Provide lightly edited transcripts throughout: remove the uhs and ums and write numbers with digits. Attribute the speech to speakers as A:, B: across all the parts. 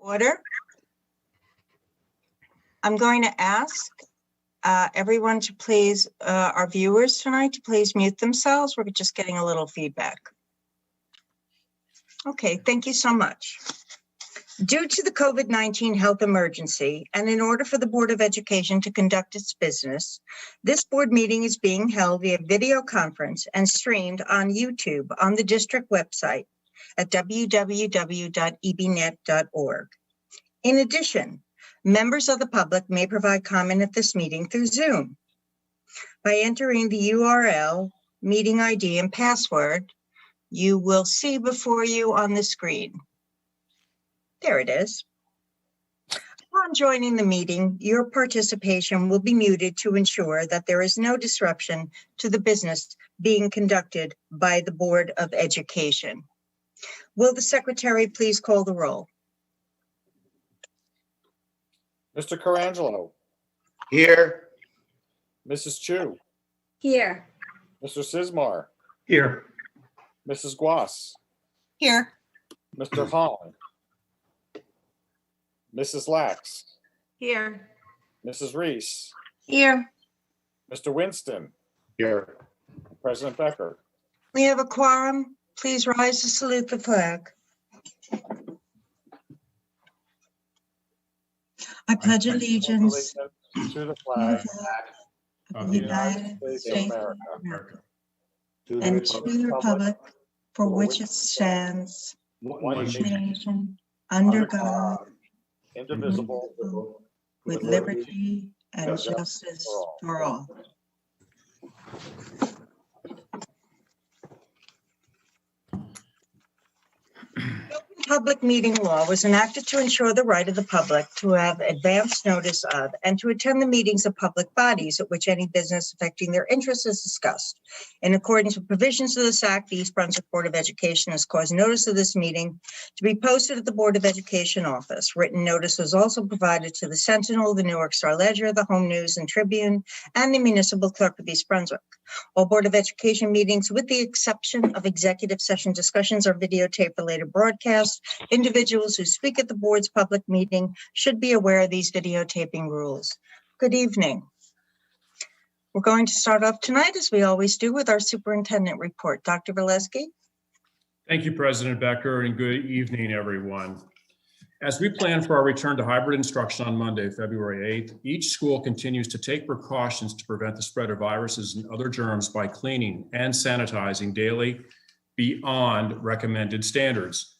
A: Order. I'm going to ask everyone to please, our viewers tonight, to please mute themselves. We're just getting a little feedback. Okay, thank you so much. Due to the COVID-19 health emergency, and in order for the Board of Education to conduct its business, this board meeting is being held via video conference and streamed on YouTube on the district website at www.ebnet.org. In addition, members of the public may provide comment at this meeting through Zoom by entering the URL, meeting ID, and password you will see before you on the screen. There it is. Upon joining the meeting, your participation will be muted to ensure that there is no disruption to the business being conducted by the Board of Education. Will the secretary please call the roll?
B: Mr. Carangelo.
C: Here.
B: Mrs. Chu.
D: Here.
B: Mr. Sismar.
C: Here.
B: Mrs. Guas.
A: Here.
B: Mr. Holland. Mrs. Lax.
D: Here.
B: Mrs. Reese.
A: Here.
B: Mr. Winston.
C: Here.
B: President Becker.
A: We have a quorum. Please rise to salute the flag. I pledge allegiance
B: to the flag
A: of the United States of America and to the republic for which it stands,
B: one
A: nation, under God,
B: indivisible,
A: with liberty and justice for all. Public meeting law was enacted to ensure the right of the public to have advance notice of and to attend the meetings of public bodies at which any business affecting their interests is discussed. In accordance with provisions of this Act, the East Brunswick Board of Education has caused notice of this meeting to be posted at the Board of Education office. Written notice was also provided to the Sentinel, the Newark Star Ledger, the Home News and Tribune, and the Municipal Clerk of East Brunswick. All Board of Education meetings, with the exception of executive session discussions, are videotaped for later broadcast. Individuals who speak at the board's public meeting should be aware of these videotaping rules. Good evening. We're going to start off tonight, as we always do, with our superintendent report. Dr. Valesky.
E: Thank you, President Becker, and good evening, everyone. As we plan for our return to hybrid instruction on Monday, February 8th, each school continues to take precautions to prevent the spread of viruses and other germs by cleaning and sanitizing daily beyond recommended standards.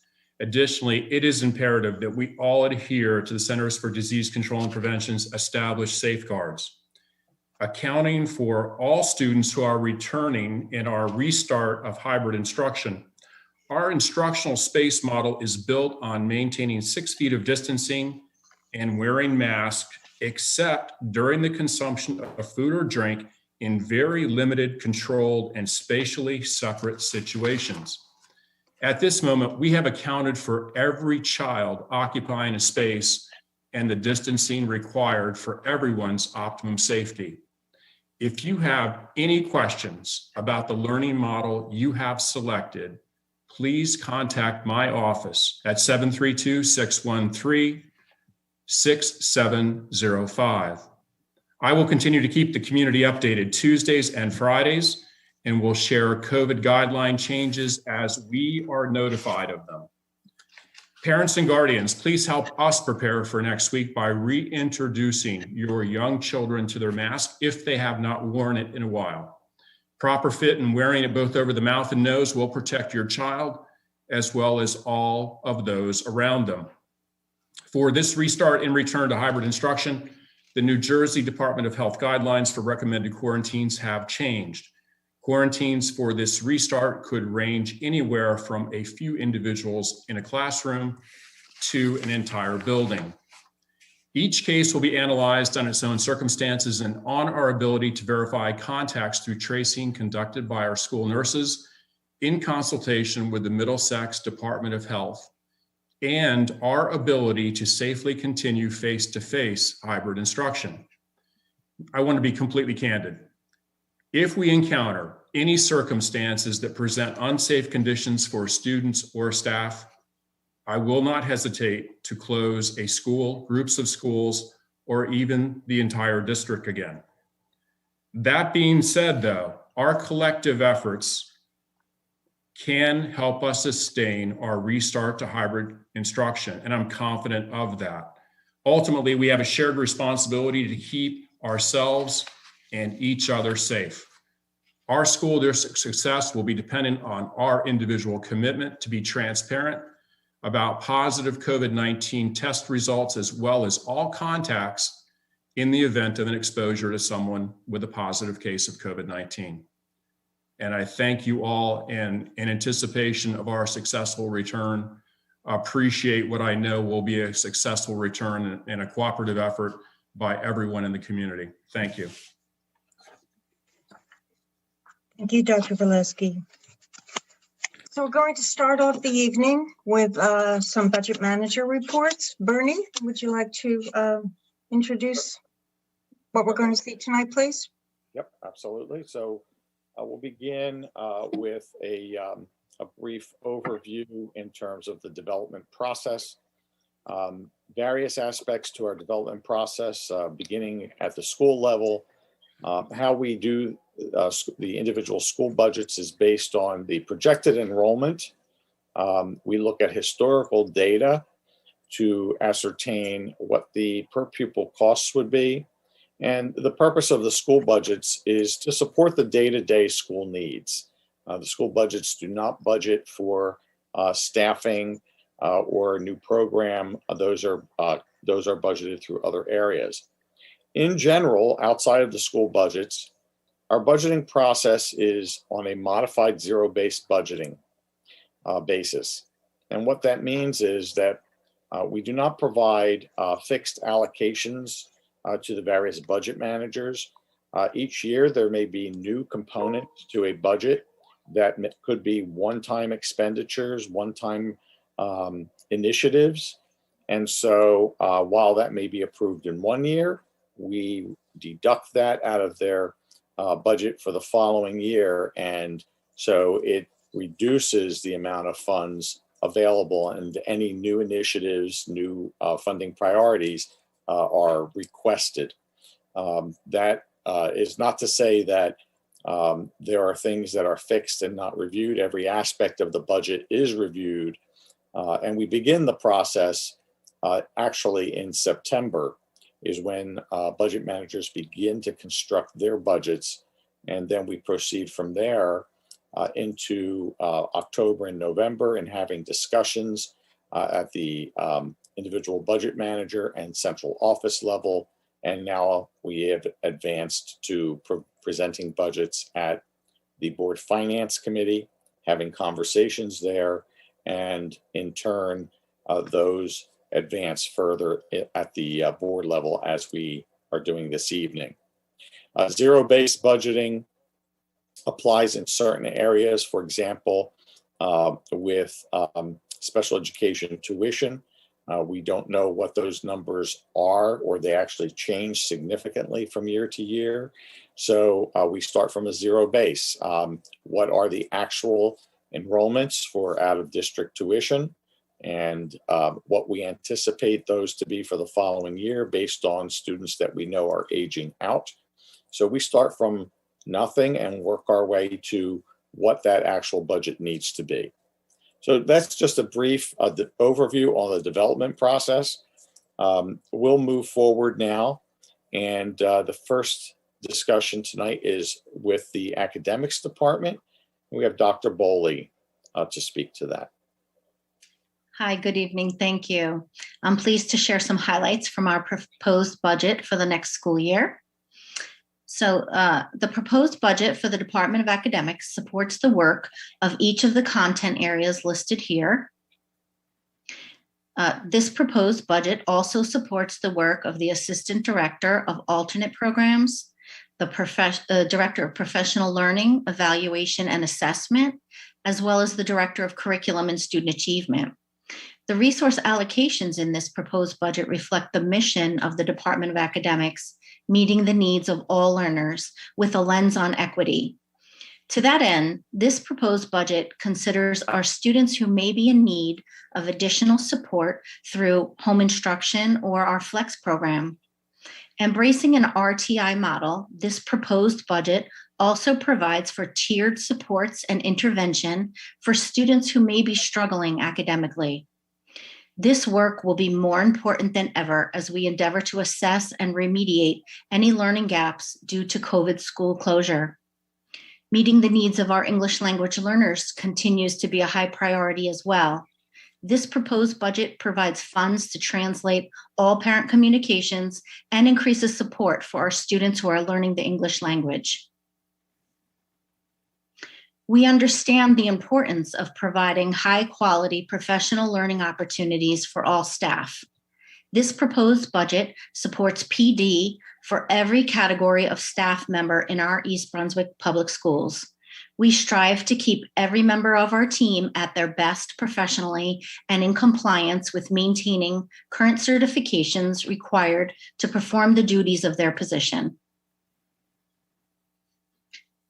E: Additionally, it is imperative that we all adhere to the Centers for Disease Control and Prevention's established safeguards. Accounting for all students who are returning in our restart of hybrid instruction, our instructional space model is built on maintaining 6 feet of distancing and wearing masks, except during the consumption of food or drink in very limited, controlled, and spatially separate situations. At this moment, we have accounted for every child occupying a space and the distancing required for everyone's optimum safety. If you have any questions about the learning model you have selected, please contact my office at 732-613-6705. I will continue to keep the community updated Tuesdays and Fridays, and we'll share COVID guideline changes as we are notified of them. Parents and guardians, please help us prepare for next week by reintroducing your young children to their mask if they have not worn it in a while. Proper fit and wearing it both over the mouth and nose will protect your child as well as all of those around them. For this restart and return to hybrid instruction, the New Jersey Department of Health guidelines for recommended quarantines have changed. Quarantines for this restart could range anywhere from a few individuals in a classroom to an entire building. Each case will be analyzed on its own circumstances and on our ability to verify contacts through tracing conducted by our school nurses in consultation with the Middlesex Department of Health, and our ability to safely continue face-to-face hybrid instruction. I want to be completely candid. If we encounter any circumstances that present unsafe conditions for students or staff, I will not hesitate to close a school, groups of schools, or even the entire district again. That being said, though, our collective efforts can help us sustain our restart to hybrid instruction, and I'm confident of that. Ultimately, we have a shared responsibility to keep ourselves and each other safe. Our school district success will be dependent on our individual commitment to be transparent about positive COVID-19 test results, as well as all contacts in the event of an exposure to someone with a positive case of COVID-19. And I thank you all, and in anticipation of our successful return, appreciate what I know will be a successful return and a cooperative effort by everyone in the community. Thank you.
A: Thank you, Dr. Valesky. So we're going to start off the evening with some budget manager reports. Bernie, would you like to introduce what we're going to see tonight, please?
B: Yep, absolutely. So we'll begin with a brief overview in terms of the development process. Various aspects to our development process, beginning at the school level. How we do the individual school budgets is based on the projected enrollment. We look at historical data to ascertain what the per pupil costs would be. And the purpose of the school budgets is to support the day-to-day school needs. The school budgets do not budget for staffing or a new program. Those are budgeted through other areas. In general, outside of the school budgets, our budgeting process is on a modified zero-based budgeting basis. And what that means is that we do not provide fixed allocations to the various budget managers. Each year, there may be new components to a budget that could be one-time expenditures, one-time initiatives. And so while that may be approved in one year, we deduct that out of their budget for the following year. And so it reduces the amount of funds available, and any new initiatives, new funding priorities are requested. That is not to say that there are things that are fixed and not reviewed. Every aspect of the budget is reviewed. And we begin the process actually in September is when budget managers begin to construct their budgets. And then we proceed from there into October and November, and having discussions at the individual budget manager and central office level. And now we have advanced to presenting budgets at the board finance committee, having conversations there, and in turn, those advance further at the board level as we are doing this evening. Zero-based budgeting applies in certain areas, for example, with special education tuition. We don't know what those numbers are, or they actually change significantly from year to year. So we start from a zero base. What are the actual enrollments for out-of-district tuition, and what we anticipate those to be for the following year based on students that we know are aging out. So we start from nothing and work our way to what that actual budget needs to be. So that's just a brief overview on the development process. We'll move forward now. And the first discussion tonight is with the academics department. We have Dr. Boley to speak to that.
F: Hi, good evening. Thank you. I'm pleased to share some highlights from our proposed budget for the next school year. So the proposed budget for the Department of Academics supports the work of each of the content areas listed here. This proposed budget also supports the work of the Assistant Director of Alternate Programs, the Director of Professional Learning, Evaluation and Assessment, as well as the Director of Curriculum and Student Achievement. The resource allocations in this proposed budget reflect the mission of the Department of Academics, meeting the needs of all learners with a lens on equity. To that end, this proposed budget considers our students who may be in need of additional support through home instruction or our Flex program. Embracing an RTI model, this proposed budget also provides for tiered supports and intervention for students who may be struggling academically. This work will be more important than ever as we endeavor to assess and remediate any learning gaps due to COVID school closure. Meeting the needs of our English language learners continues to be a high priority as well. This proposed budget provides funds to translate all parent communications and increases support for our students who are learning the English language. We understand the importance of providing high-quality professional learning opportunities for all staff. This proposed budget supports PD for every category of staff member in our East Brunswick Public Schools. We strive to keep every member of our team at their best professionally and in compliance with maintaining current certifications required to perform the duties of their position.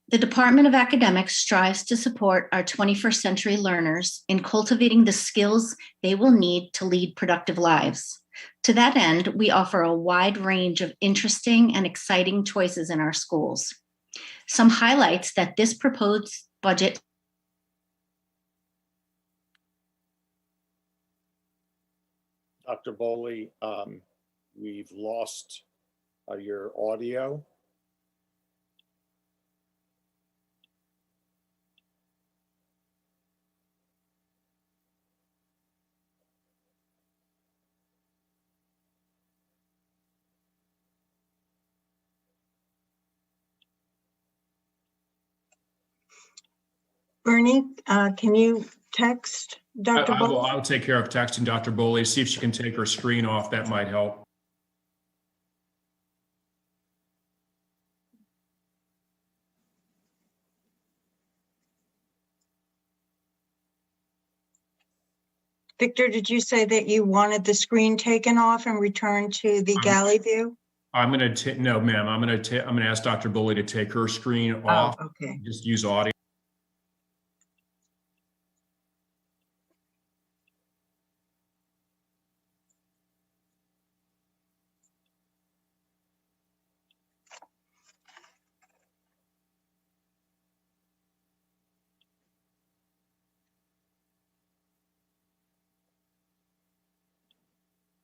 F: The Department of Academics strives to support our 21st century learners in cultivating the skills they will need to lead productive lives. To that end, we offer a wide range of interesting and exciting choices in our schools. Some highlights that this proposed budget.
B: Dr. Boley, we've lost your audio.
A: Bernie, can you text Dr.
E: I will.
A: Bowles?
E: I'll take care of texting Dr. Boley, see if she can take her screen off. That might help.
A: Victor, did you say that you wanted the screen taken off and return to the galley view?
E: I'm going to no, ma'am. I'm going to ask Dr. Boley to take her screen off.
A: Oh, okay.
E: Just use audio.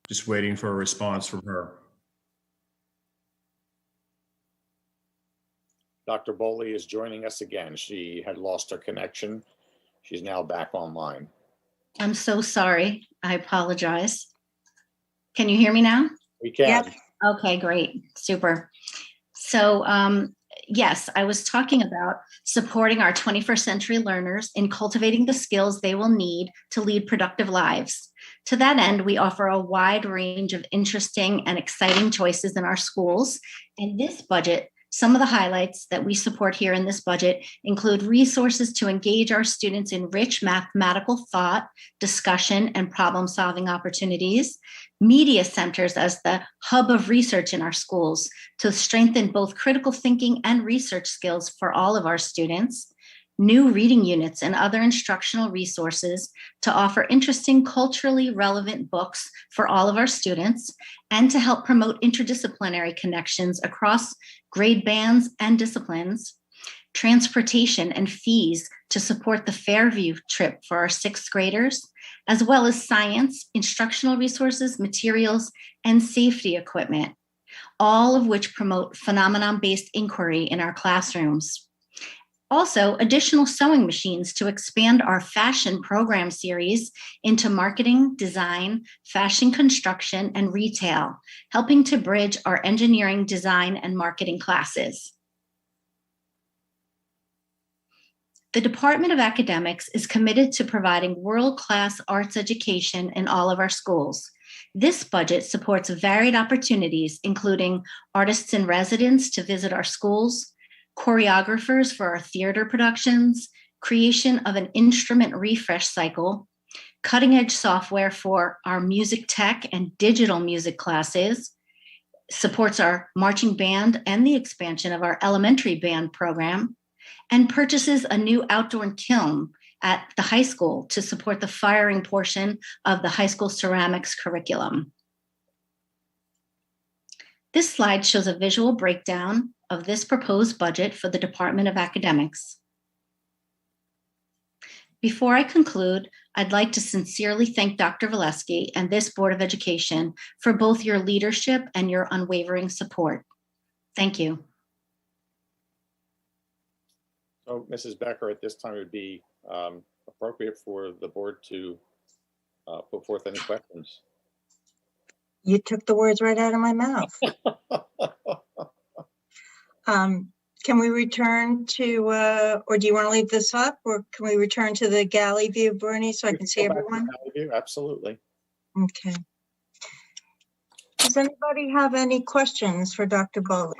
E: Just waiting for a response from her.
B: Dr. Boley is joining us again. She had lost her connection. She's now back online.
F: I'm so sorry. I apologize. Can you hear me now?
B: We can.
A: Yep.
F: Okay, great. Super. So, yes, I was talking about supporting our 21st century learners in cultivating the skills they will need to lead productive lives. To that end, we offer a wide range of interesting and exciting choices in our schools. In this budget, some of the highlights that we support here in this budget include resources to engage our students in rich mathematical thought, discussion, and problem-solving opportunities, media centers as the hub of research in our schools to strengthen both critical thinking and research skills for all of our students, new reading units and other instructional resources to offer interesting culturally relevant books for all of our students, and to help promote interdisciplinary connections across grade bands and disciplines, transportation and fees to support the Fairview trip for our 6th graders, as well as science, instructional resources, materials, and safety equipment, all of which promote phenomenon-based inquiry in our classrooms. Also, additional sewing machines to expand our fashion program series into marketing, design, fashion construction, and retail, helping to bridge our engineering, design, and marketing classes. The Department of Academics is committed to providing world-class arts education in all of our schools. This budget supports varied opportunities, including artists in residence to visit our schools, choreographers for our theater productions, creation of an instrument refresh cycle, cutting-edge software for our music tech and digital music classes, supports our marching band and the expansion of our elementary band program, and purchases a new outdoor kiln at the high school to support the firing portion of the high school ceramics curriculum. This slide shows a visual breakdown of this proposed budget for the Department of Academics. Before I conclude, I'd like to sincerely thank Dr. Valesky and this Board of Education for both your leadership and your unwavering support. Thank you.
B: So, Mrs. Becker, at this time it would be appropriate for the board to put forth any questions.
A: You took the words right out of my mouth. Can we return to, or do you want to leave this up, or can we return to the galley view, Bernie, so I can see everyone?
B: Absolutely.
A: Okay. Does anybody have any questions for Dr. Bowley?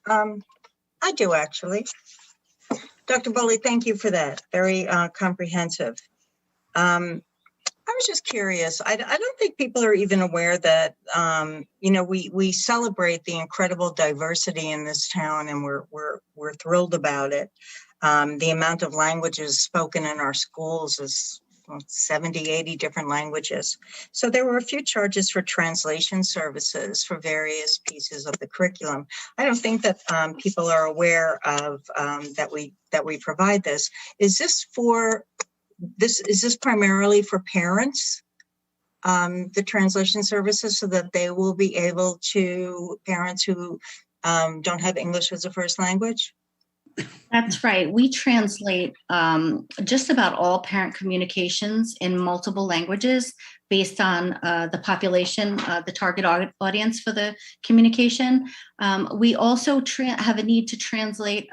A: I do, actually. Dr. Bowley, thank you for that. Very comprehensive. I was just curious. I don't think people are even aware that, you know, we celebrate the incredible diversity in this town, and we're thrilled about it. The amount of languages spoken in our schools is 70, 80 different languages. So there were a few charges for translation services for various pieces of the curriculum. I don't think that people are aware of that we provide this. Is this primarily for parents, the translation services, so that they will be able to, parents who don't have English as a first language?
F: That's right. We translate just about all parent communications in multiple languages based on the population, the target audience for the communication. We also have a need to translate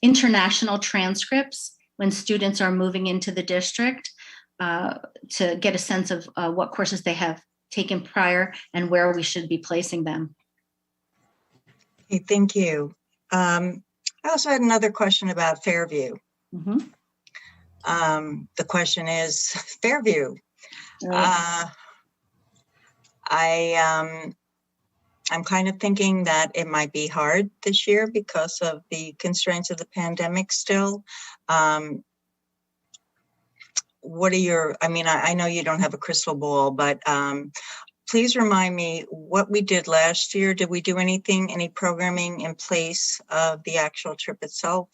F: international transcripts when students are moving into the district to get a sense of what courses they have taken prior and where we should be placing them.
A: Okay, thank you. I also had another question about Fairview.
F: Mm-hmm.
A: The question is Fairview.
F: Right.
A: I'm kind of thinking that it might be hard this year because of the constraints of the pandemic still. What are your, I know you don't have a crystal ball, but please remind me what we did last year. Did we do anything, any programming in place of the actual trip itself?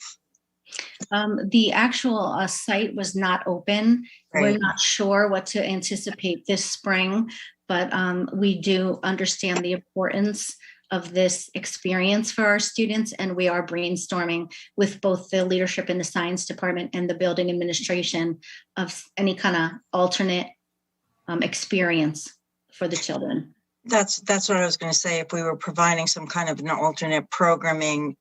F: The actual site was not open.
A: Right.
F: We're not sure what to anticipate this spring, but we do understand the importance of this experience for our students, and we are brainstorming with both the leadership in the science department and the building administration of any kind of alternate experience for the children.
A: That's what I was going to say. If we were providing some kind of an alternate programming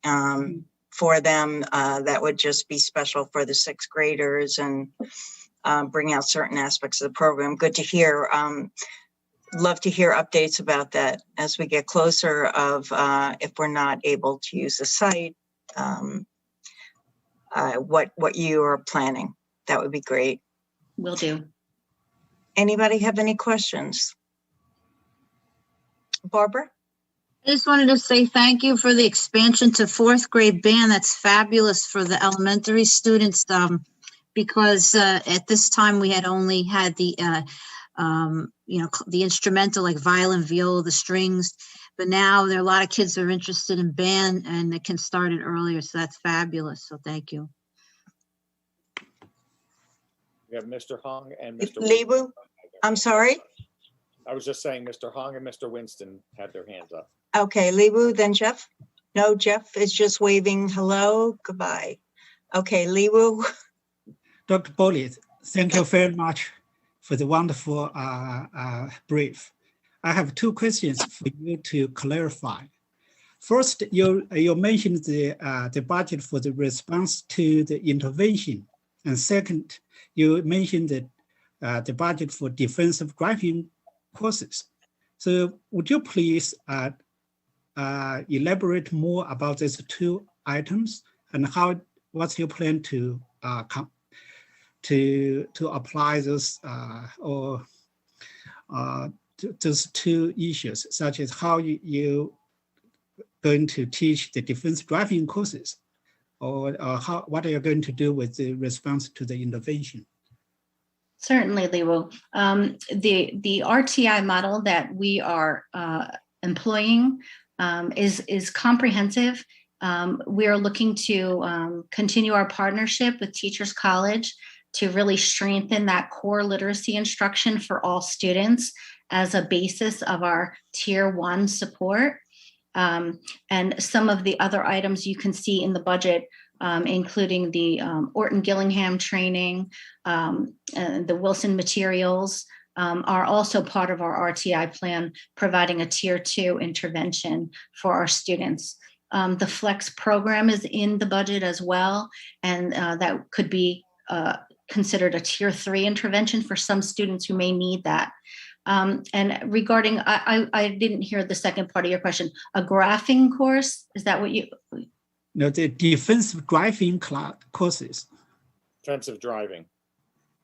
A: for them, that would just be special for the sixth graders and bring out certain aspects of the program. Good to hear. Love to hear updates about that as we get closer of if we're not able to use the site, what you are planning. That would be great.
F: Will do.
A: Anybody have any questions? Barbara?
G: I just wanted to say thank you for the expansion to fourth grade band. That's fabulous for the elementary students, because at this time we had only had the, the instrumental like violin, viola, the strings, but now there are a lot of kids that are interested in band and they can start it earlier. So that's fabulous. So thank you.
B: We have Mr. Hong and Mr.
A: Lebu, I'm sorry.
B: I was just saying Mr. Hong and Mr. Winston had their hands up.
A: Okay, Lebu, then Jeff? No, Jeff is just waving hello, goodbye. Okay, Lebu.
H: Dr. Bowley, thank you very much for the wonderful brief. I have two questions for you to clarify. First, you mentioned the budget for the response to the intervention. And second, you mentioned that the budget for defensive driving courses. So would you please elaborate more about these two items and what's your plan to apply those those two issues, such as how you going to teach the defense driving courses? Or what are you going to do with the response to the intervention?
F: Certainly, Liwu. The RTI model that we are employing is comprehensive. We are looking to continue our partnership with Teachers College to really strengthen that core literacy instruction for all students as a basis of our Tier 1 support. And some of the other items you can see in the budget, including the Orton Gillingham training, and the Wilson materials, are also part of our RTI plan, providing a Tier 2 intervention for our students. The Flex program is in the budget as well, and that could be considered a Tier 3 intervention for some students who may need that. And regarding, I didn't hear the second part of your question, a graphing course, is that what you?
H: No, the defensive driving courses.
B: Defensive driving.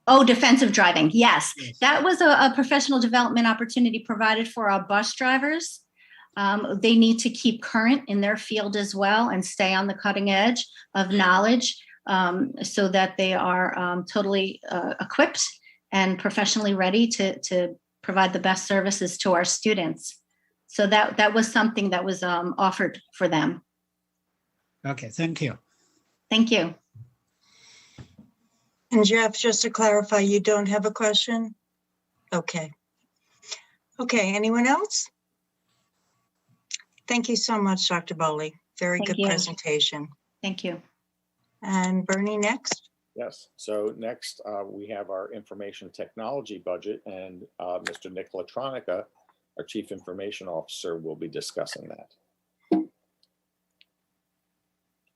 F: Oh, defensive driving, yes. That was a professional development opportunity provided for our bus drivers. They need to keep current in their field as well and stay on the cutting edge of knowledge so that they are totally equipped and professionally ready to provide the best services to our students. So that was something that was offered for them.
H: Okay, thank you.
F: Thank you.
A: And Jeff, just to clarify, you don't have a question? Okay. Okay, anyone else? Thank you so much, Dr. Bowley. Very
F: Thank
A: good
F: you.
A: presentation.
F: Thank you.
A: And Bernie, next.
B: Yes. So next, we have our information technology budget, and Mr. Nick Latronica, our Chief Information Officer, will be discussing that.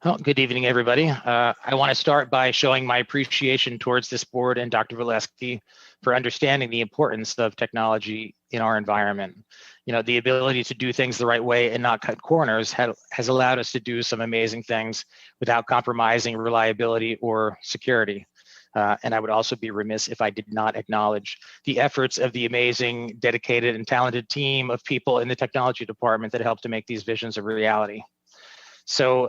I: Well, good evening, everybody. I want to start by showing my appreciation towards this board and Dr. Valesky for understanding the importance of technology in our environment. You know, the ability to do things the right way and not cut corners has allowed us to do some amazing things without compromising reliability or security. And I would also be remiss if I did not acknowledge the efforts of the amazing, dedicated, and talented team of people in the technology department that helped to make these visions a reality. So,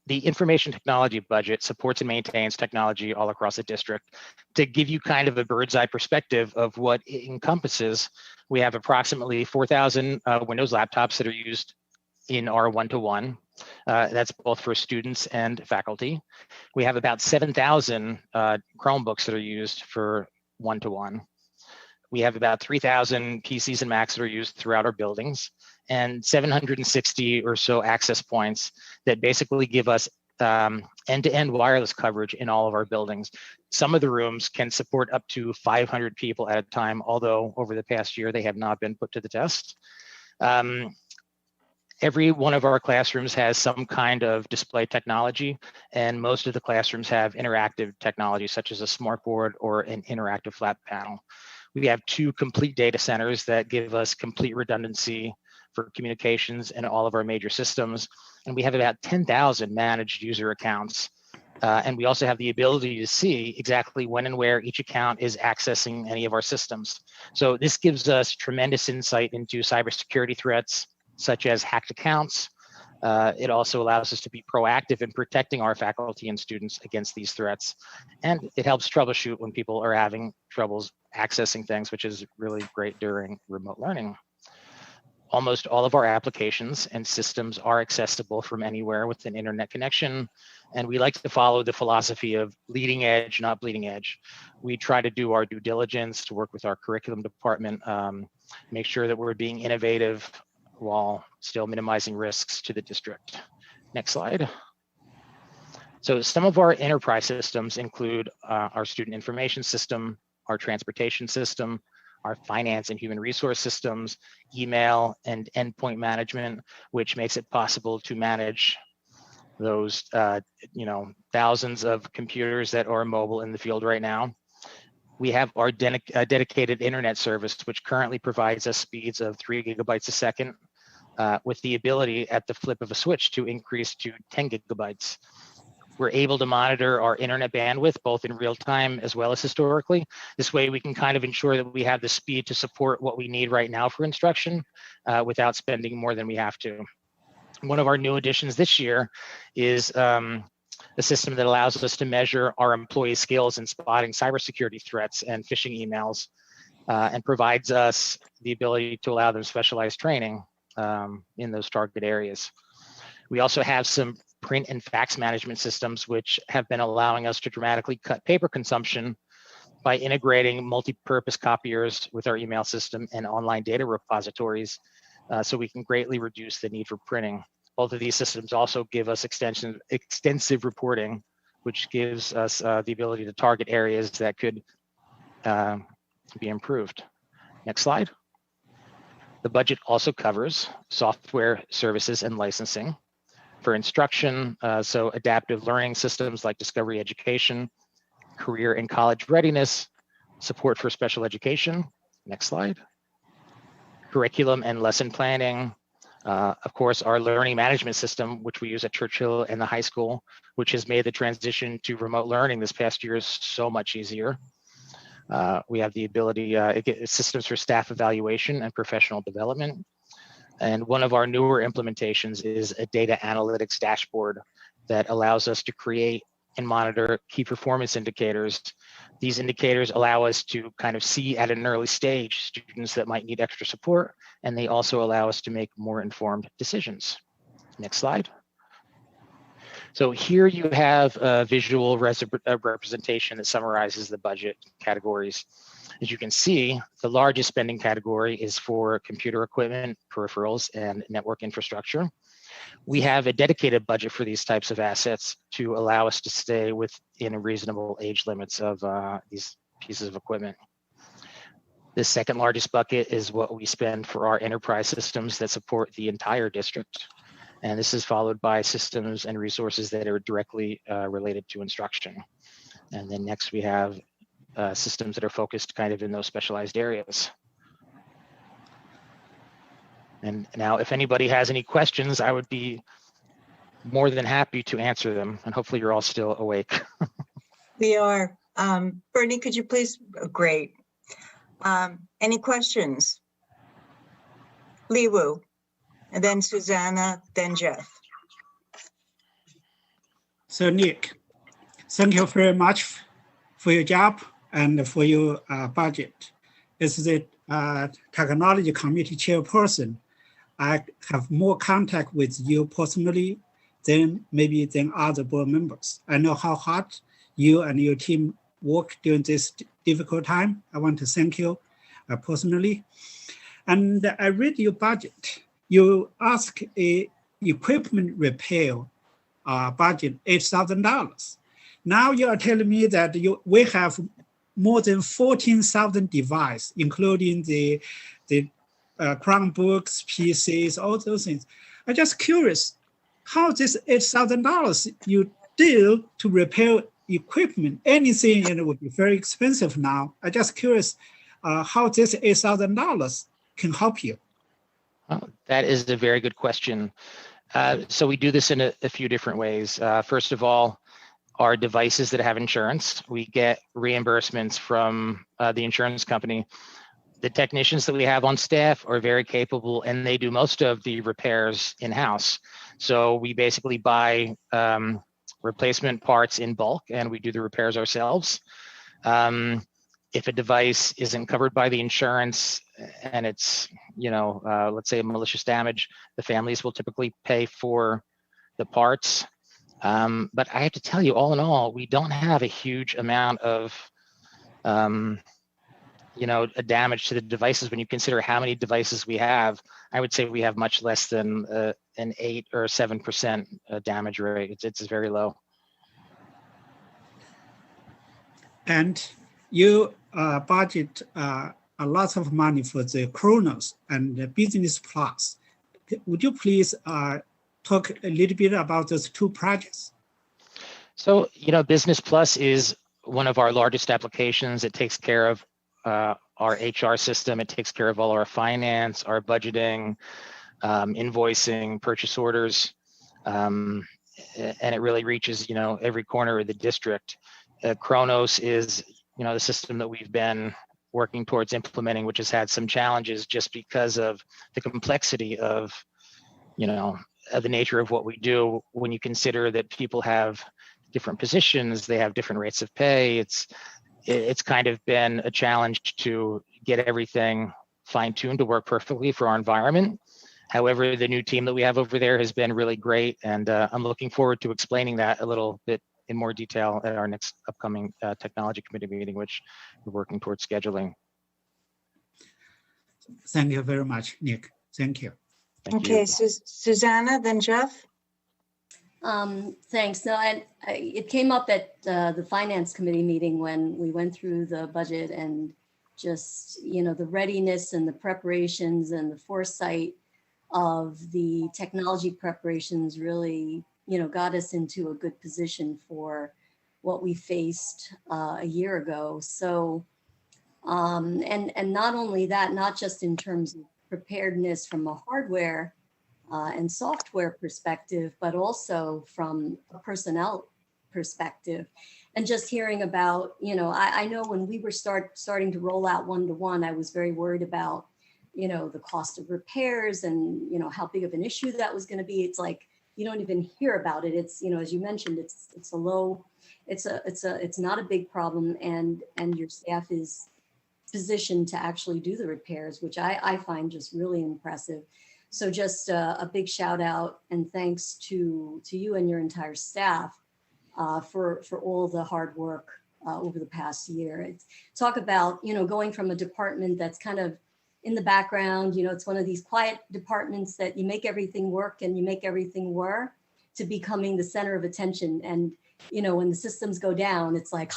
I: the information technology budget supports and maintains technology all across the district. To give you kind of a bird's eye perspective of what it encompasses, we have approximately 4,000 Windows laptops that are used in our one-to-one. That's both for students and faculty. We have about 7,000 Chromebooks that are used for one-to-one. We have about 3,000 PCs and Macs that are used throughout our buildings, and 760 or so access points that basically give us end-to-end wireless coverage in all of our buildings. Some of the rooms can support up to 500 people at a time, although over the past year, they have not been put to the test. Every one of our classrooms has some kind of display technology, and most of the classrooms have interactive technology, such as a smartboard or an interactive flat panel. We have 2 complete data centers that give us complete redundancy for communications in all of our major systems. And we have about 10,000 managed user accounts. And we also have the ability to see exactly when and where each account is accessing any of our systems. So this gives us tremendous insight into cybersecurity threats, such as hacked accounts. It also allows us to be proactive in protecting our faculty and students against these threats. And it helps troubleshoot when people are having troubles accessing things, which is really great during remote learning. Almost all of our applications and systems are accessible from anywhere with an internet connection. And we like to follow the philosophy of leading edge, not bleeding edge. We try to do our due diligence to work with our curriculum department, make sure that we're being innovative while still minimizing risks to the district. Next slide. So some of our enterprise systems include our student information system, our transportation system, our finance and human resource systems, email and endpoint management, which makes it possible to manage those thousands of computers that are mobile in the field right now. We have our dedicated internet service, which currently provides us speeds of 3 gigabytes a second, with the ability at the flip of a switch to increase to 10 gigabytes. We're able to monitor our internet bandwidth, both in real time as well as historically. This way we can kind of ensure that we have the speed to support what we need right now for instruction without spending more than we have to. One of our new additions this year is a system that allows us to measure our employee skills in spotting cybersecurity threats and phishing emails, and provides us the ability to allow them specialized training in those target areas. We also have some print and fax management systems, which have been allowing us to dramatically cut paper consumption by integrating multi-purpose copiers with our email system and online data repositories, so we can greatly reduce the need for printing. Both of these systems also give us extensive reporting, which gives us the ability to target areas that could be improved. Next slide. The budget also covers software services and licensing for instruction, so adaptive learning systems like Discovery Education, career and college readiness, support for special education. Next slide. Curriculum and lesson planning. Of course, our learning management system, which we use at Churchill and the high school, which has made the transition to remote learning this past year so much easier. We have the ability, systems for staff evaluation and professional development. And one of our newer implementations is a data analytics dashboard that allows us to create and monitor key performance indicators. These indicators allow us to kind of see at an early stage students that might need extra support, and they also allow us to make more informed decisions. Next slide. So here you have a visual representation that summarizes the budget categories. As you can see, the largest spending category is for computer equipment, peripherals, and network infrastructure. We have a dedicated budget for these types of assets to allow us to stay within reasonable age limits of these pieces of equipment. The second largest bucket is what we spend for our enterprise systems that support the entire district. And this is followed by systems and resources that are directly related to instruction. And then next we have systems that are focused kind of in those specialized areas. And now if anybody has any questions, I would be more than happy to answer them. And hopefully you're all still awake.
A: We are. Bernie, could you please? Great. Any questions? Lee Wu, and then Susanna, then Jeff.
H: So Nick, thank you very much for your job and for your budget. As the technology committee chairperson, I have more contact with you personally than other board members. I know how hard you and your team work during this difficult time. I want to thank you personally. And I read your budget. You ask a equipment repair budget $8,000. Now you are telling me that we have more than 14,000 devices, including the Chromebooks, PCs, all those things. I'm just curious how this $8,000 you do to repair equipment, anything, and it would be very expensive now. I'm just curious how this $8,000 can help you.
I: Oh, that is a very good question. So we do this in a few different ways. First of all, our devices that have insurance, we get reimbursements from the insurance company. The technicians that we have on staff are very capable, and they do most of the repairs in-house. So we basically buy replacement parts in bulk, and we do the repairs ourselves. If a device isn't covered by the insurance and it's, let's say a malicious damage, the families will typically pay for the parts. But I have to tell you, all in all, we don't have a huge amount of a damage to the devices. When you consider how many devices we have, I would say we have much less than an 8 or 7% damage rate. It's very low.
H: And you budget a lot of money for the Kronos and the Business Plus. Would you please talk a little bit about those two projects?
I: So, Business Plus is one of our largest applications. It takes care of our HR system. It takes care of all our finance, our budgeting, invoicing, purchase orders, and it really reaches, every corner of the district. Kronos is, the system that we've been working towards implementing, which has had some challenges just because of the complexity of, the nature of what we do, when you consider that people have different positions, they have different rates of pay, it's kind of been a challenge to get everything fine-tuned to work perfectly for our environment. However, the new team that we have over there has been really great, and I'm looking forward to explaining that a little bit in more detail at our next upcoming technology committee meeting, which we're working towards scheduling.
H: Thank you very much, Nick. Thank you.
I: Thank
A: Okay,
I: you.
A: Susanna, then Jeff.
J: Thanks. No, and it came up at the finance committee meeting when we went through the budget, and just, the readiness and the preparations and the foresight of the technology preparations really, got us into a good position for what we faced a year ago. So, and not only that, not just in terms of preparedness from a hardware and software perspective, but also from a personnel perspective. And just hearing about, I know when we were starting to roll out one-to-one, I was very worried about, the cost of repairs and, how big of an issue that was going to be. It's like, you don't even hear about it. It's, as you mentioned, it's not a big problem, and your staff is positioned to actually do the repairs, which I find just really impressive. So just a big shout out and thanks to you and your entire staff for all the hard work over the past year. Talk about, going from a department that's kind of in the background, it's one of these quiet departments that you make everything work and you make everything work, to becoming the center of attention. And, when the systems go down, it's like,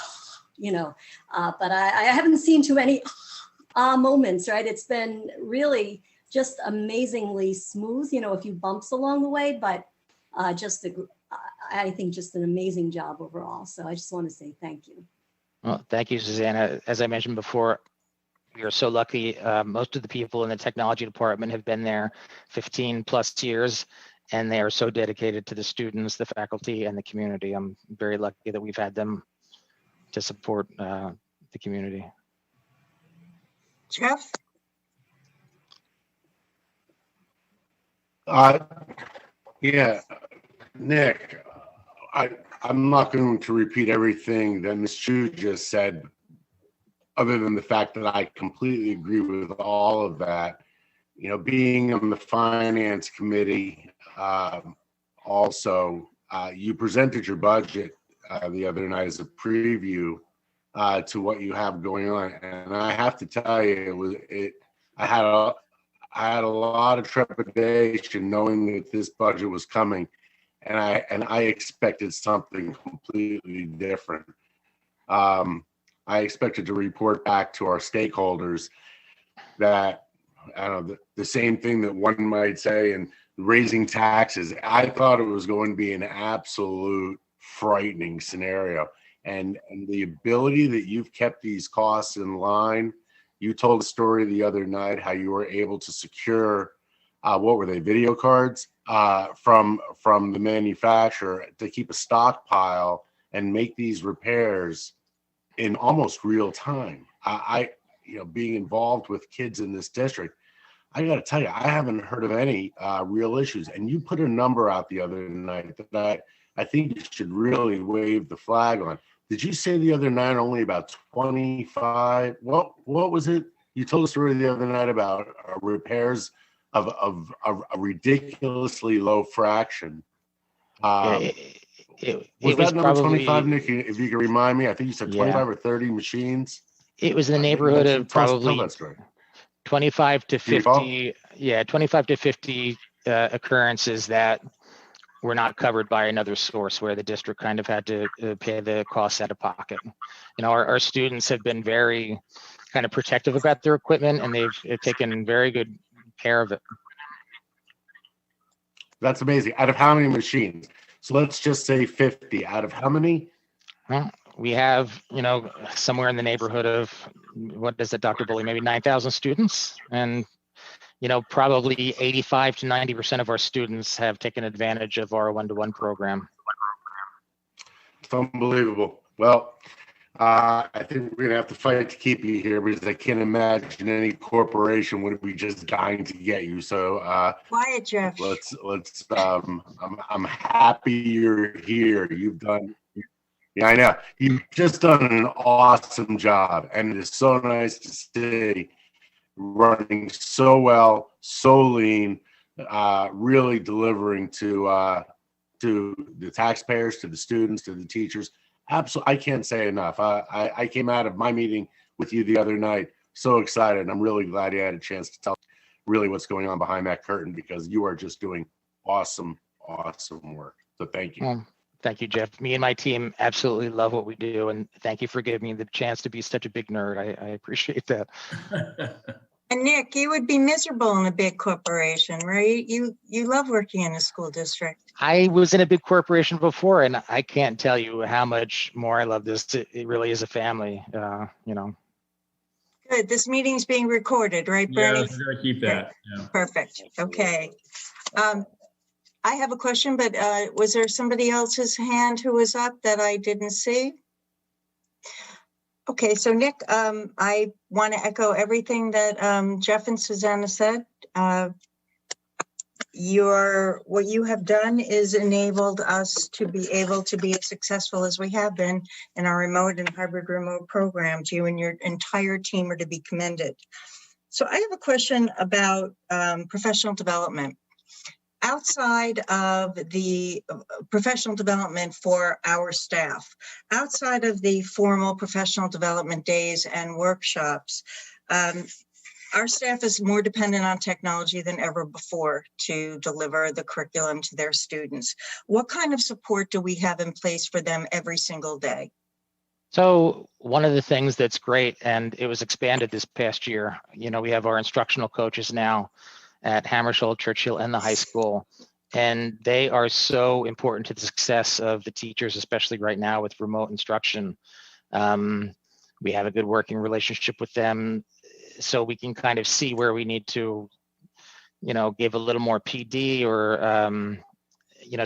J: but I haven't seen too many moments, right? It's been really just amazingly smooth, a few bumps along the way, but I think just an amazing job overall. So I just want to say thank you.
I: Well, thank you, Susanna. As I mentioned before, we are so lucky. Most of the people in the technology department have been there 15 plus years, and they are so dedicated to the students, the faculty, and the community. I'm very lucky that we've had them to support the community.
A: Jeff?
C: Yeah, Nick, I'm not going to repeat everything that Ms. Chu just said, other than the fact that I completely agree with all of that. Being on the finance committee, also, you presented your budget the other night as a preview to what you have going on, and I have to tell you, I had a lot of trepidation knowing that this budget was coming, and I expected something completely different. I expected to report back to our stakeholders that, I don't know, the same thing that one might say, and raising taxes. I thought it was going to be an absolute frightening scenario. And the ability that you've kept these costs in line. You told a story the other night how you were able to secure, what were they, video cards from the manufacturer to keep a stockpile and make these repairs in almost real time. Being involved with kids in this district, I got to tell you, I haven't heard of any real issues. And you put a number out the other night that I think you should really wave the flag on. Did you say the other night only about 25? What was it? You told a story the other night about repairs of a ridiculously low fraction.
I: It
C: was
I: was
C: that number
I: probably
C: 25, Nick? If you can remind me, I think you said 25 or 30 machines.
I: It was in the neighborhood of probably 25 to 50. Yeah, 25 to 50 occurrences that were not covered by another source, where the district kind of had to pay the costs out of pocket. Our students have been very kind of protective about their equipment, and they've taken very good care of it.
C: That's amazing. Out of how many machines? So let's just say 50. Out of how many?
I: Well, we have, somewhere in the neighborhood of, what is it, Dr. Bully, maybe 9,000 students. And, probably 85 to 90% of our students have taken advantage of our one-to-one program.
C: It's unbelievable. Well, I think we're gonna have to fight to keep you here because I can't imagine any corporation would be just dying to get you. So
A: Quiet, Jeff.
C: I'm happy you're here. You've done, yeah, I know. You've just done an awesome job, and it is so nice to see running so well, so lean, really delivering to the taxpayers, to the students, to the teachers. Absolutely, I can't say enough. I came out of my meeting with you the other night so excited. I'm really glad you had a chance to tell really what's going on behind that curtain, because you are just doing awesome work. So thank you.
I: Thank you, Jeff. Me and my team absolutely love what we do, and thank you for giving me the chance to be such a big nerd. I appreciate that.
A: And Nick, you would be miserable in a big corporation, right? You love working in a school district.
I: I was in a big corporation before, and I can't tell you how much more I love this. It really is a family,
A: Good. This meeting's being recorded, right, Bernie?
E: Yeah, we're gonna keep that. Yeah.
A: Perfect. Okay. I have a question, but was there somebody else's hand who was up that I didn't see? Okay, so Nick, I want to echo everything that Jeff and Susanna said. What you have done is enabled us to be able to be as successful as we have been in our remote and hybrid remote programs. You and your entire team are to be commended. So I have a question about professional development. Outside of the professional development for our staff, outside of the formal professional development days and workshops, our staff is more dependent on technology than ever before to deliver the curriculum to their students. What kind of support do we have in place for them every single day?
I: So one of the things that's great, and it was expanded this past year, we have our instructional coaches now at Hammarskjold, Churchill, and the high school. And they are so important to the success of the teachers, especially right now with remote instruction. We have a good working relationship with them, so we can kind of see where we need to, give a little more PD or,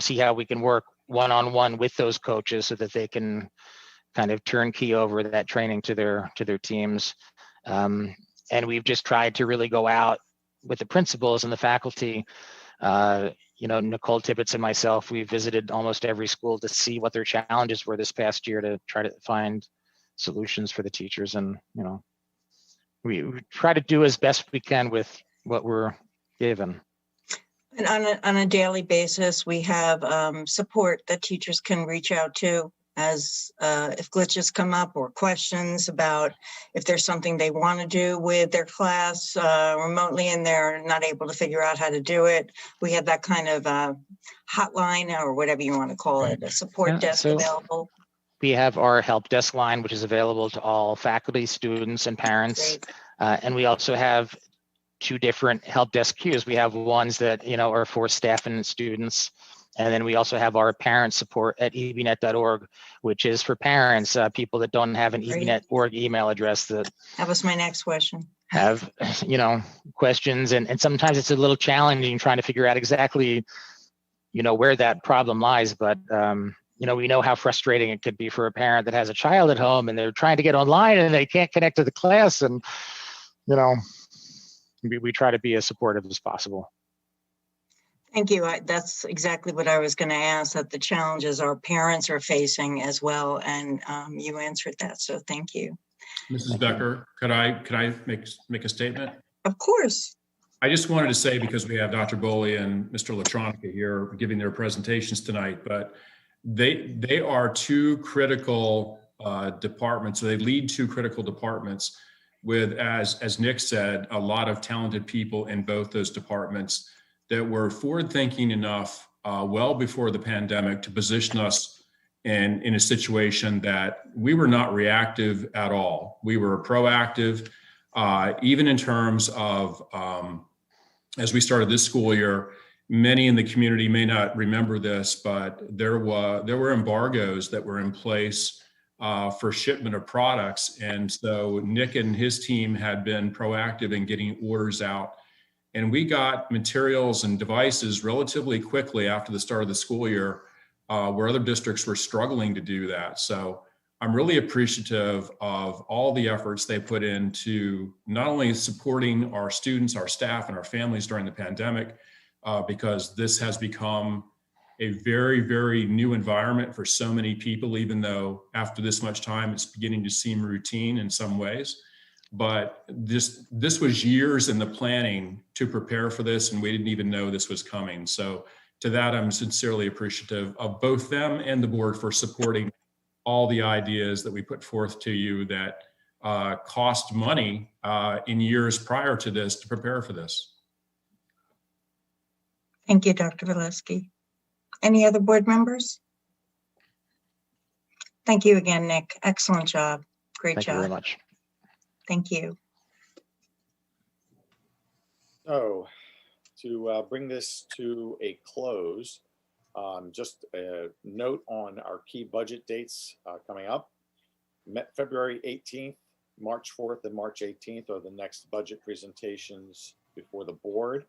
I: see how we can work one-on-one with those coaches so that they can kind of turnkey over that training to their teams. And we've just tried to really go out with the principals and the faculty. Nicole Tibbetts and myself, we visited almost every school to see what their challenges were this past year to try to find solutions for the teachers. And, we try to do as best we can with what we're given.
A: And on a daily basis, we have support that teachers can reach out to as if glitches come up or questions about if there's something they want to do with their class remotely and they're not able to figure out how to do it. We have that kind of hotline or whatever you want to call it, a support desk available.
I: We have our help desk line, which is available to all faculty, students, and parents. And we also have 2 different help desk queues. We have ones that, are for staff and students. And then we also have our parent support at ebnet.org, which is for parents, people that don't have an ebnet.org email address that
A: was my next question.
I: Have, questions. And sometimes it's a little challenging trying to figure out exactly, where that problem lies. But, we know how frustrating it could be for a parent that has a child at home and they're trying to get online and they can't connect to the class. And, we try to be as supportive as possible.
A: Thank you. That's exactly what I was going to ask, that the challenges our parents are facing as well. And you answered that. So thank you.
E: Mrs. Becker, could I make a statement?
A: Of course.
E: I just wanted to say, because we have Dr. Boley and Mr. Latronica here giving their presentations tonight, but they are 2 critical departments. So they lead 2 critical departments with, as Nick said, a lot of talented people in both those departments that were forward thinking enough well before the pandemic to position us in a situation that we were not reactive at all. We were proactive, even in terms of, as we started this school year, many in the community may not remember this, but there were embargoes that were in place for shipment of products. And so Nick and his team had been proactive in getting orders out. And we got materials and devices relatively quickly after the start of the school year, where other districts were struggling to do that. So I'm really appreciative of all the efforts they put into not only supporting our students, our staff, and our families during the pandemic, because this has become a very, very new environment for so many people, even though after this much time, it's beginning to seem routine in some ways. But this was years in the planning to prepare for this, and we didn't even know this was coming. So to that, I'm sincerely appreciative of both them and the board for supporting all the ideas that we put forth to you that cost money in years prior to this to prepare for this.
A: Thank you, Dr. Valesky. Any other board members? Thank you again, Nick. Excellent job. Great job.
I: Thank you very much.
A: Thank you.
B: So to bring this to a close, just a note on our key budget dates coming up. February 18th, March 4th, and March 18th are the next budget presentations before the board.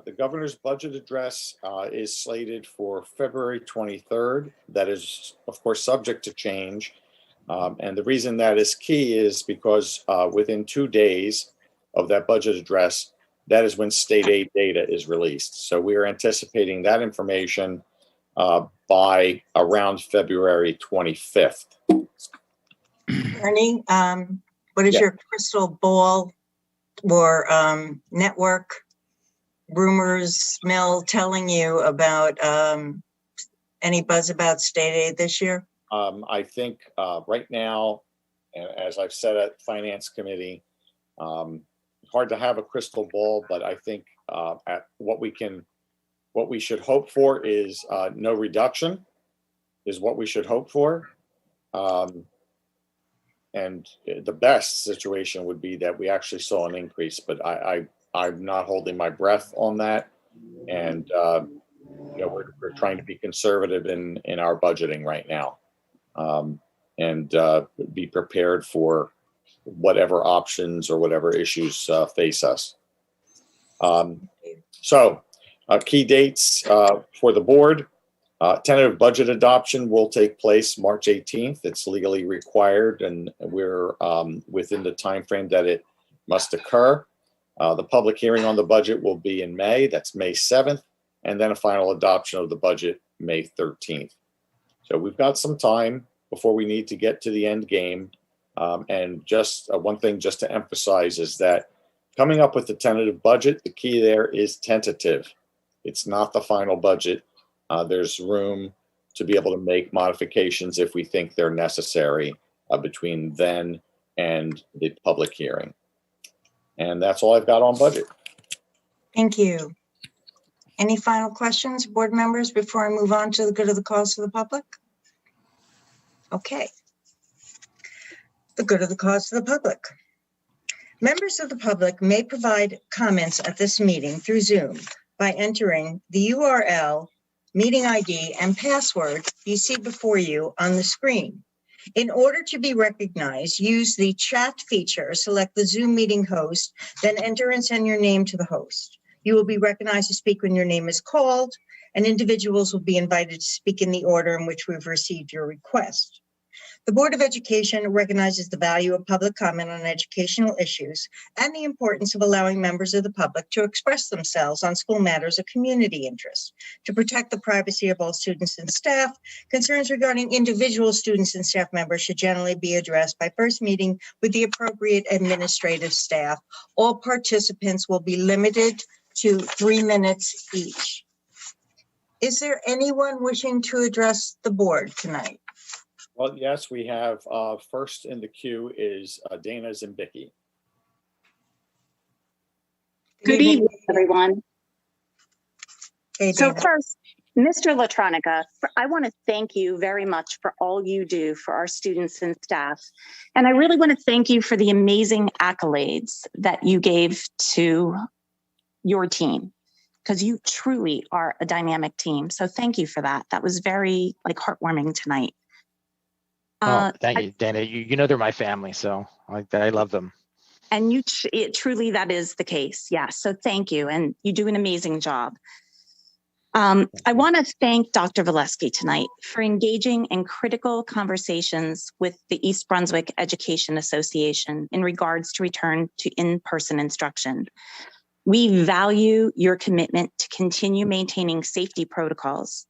B: The governor's budget address is slated for February 23rd. That is, of course, subject to change. And the reason that is key is because within 2 days of that budget address, that is when state aid data is released. So we are anticipating that information by around February 25th.
A: Ernie, what is your crystal ball or network rumors mill telling you about any buzz about state aid this year?
B: I think right now, as I've said at Finance Committee, hard to have a crystal ball, but I think at what we should hope for is no reduction is what we should hope for. And the best situation would be that we actually saw an increase, but I'm not holding my breath on that. And we're trying to be conservative in our budgeting right now, and be prepared for whatever options or whatever issues face us. So key dates for the board. Tentative budget adoption will take place March 18th. It's legally required, and we're within the time frame that it must occur. The public hearing on the budget will be in May. That's May 7th, and then a final adoption of the budget May 13th. So we've got some time before we need to get to the end game. And just one thing just to emphasize is that coming up with the tentative budget, the key there is tentative. It's not the final budget. There's room to be able to make modifications if we think they're necessary between then and the public hearing. And that's all I've got on budget.
A: Thank you. Any final questions, board members, before I move on to the good of the cause of the public? Okay. The good of the cause of the public. Members of the public may provide comments at this meeting through Zoom by entering the URL, meeting ID, and password you see before you on the screen. In order to be recognized, use the chat feature, select the Zoom meeting host, then enter and send your name to the host. You will be recognized to speak when your name is called, and individuals will be invited to speak in the order in which we've received your request. The Board of Education recognizes the value of public comment on educational issues and the importance of allowing members of the public to express themselves on school matters of community interest. To protect the privacy of all students and staff, concerns regarding individual students and staff members should generally be addressed by first meeting with the appropriate administrative staff. All participants will be limited to 3 minutes each. Is there anyone wishing to address the board tonight?
B: Well, yes, we have first in the queue is Dana Zimbicki.
K: Good evening, everyone.
A: Hey,
K: So
A: Dana.
K: first, Mr. Latronica, I want to thank you very much for all you do for our students and staff. And I really want to thank you for the amazing accolades that you gave to your team, because you truly are a dynamic team. So thank you for that. That was very heartwarming tonight.
I: Thank you, Dana. You know they're my family, so I love them.
K: And truly that is the case. Yeah. So thank you. And you do an amazing job. I want to thank Dr. Valesky tonight for engaging in critical conversations with the East Brunswick Education Association in regards to return to in-person instruction. We value your commitment to continue maintaining safety protocols.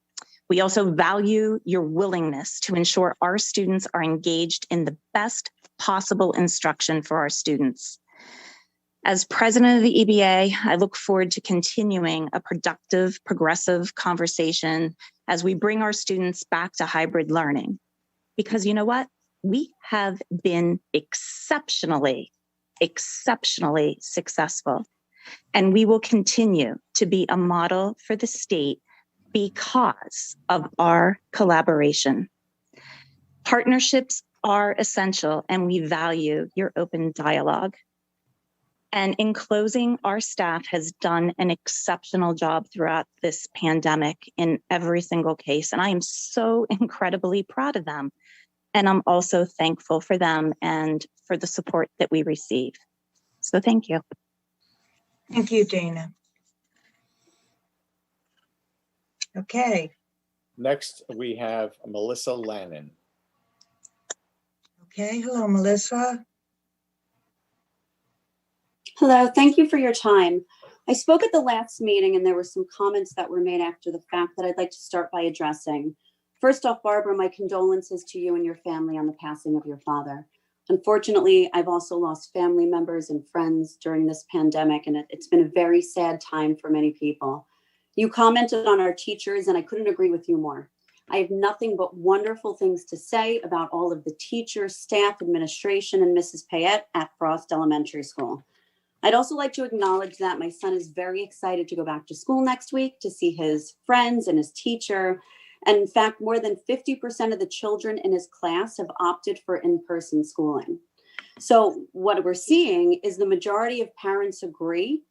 K: We also value your willingness to ensure our students are engaged in the best possible instruction for our students. As president of the EBA, I look forward to continuing a productive, progressive conversation as we bring our students back to hybrid learning. Because you know what? We have been exceptionally successful. And we will continue to be a model for the state because of our collaboration. Partnerships are essential, and we value your open dialogue. And in closing, our staff has done an exceptional job throughout this pandemic in every single case. And I am so incredibly proud of them. And I'm also thankful for them and for the support that we receive. So thank you.
A: Thank you, Dana. Okay.
B: Next, we have Melissa Lannon.
A: Okay, hello, Melissa.
L: Hello, thank you for your time. I spoke at the last meeting and there were some comments that were made after the fact that I'd like to start by addressing. First off, Barbara, my condolences to you and your family on the passing of your father. Unfortunately, I've also lost family members and friends during this pandemic, and it's been a very sad time for many people. You commented on our teachers, and I couldn't agree with you more. I have nothing but wonderful things to say about all of the teachers, staff, administration, and Mrs. Payette at Frost Elementary School. I'd also like to acknowledge that my son is very excited to go back to school next week to see his friends and his teacher. And in fact, more than 50% of the children in his class have opted for in-person schooling. So what we're seeing is the majority of parents agree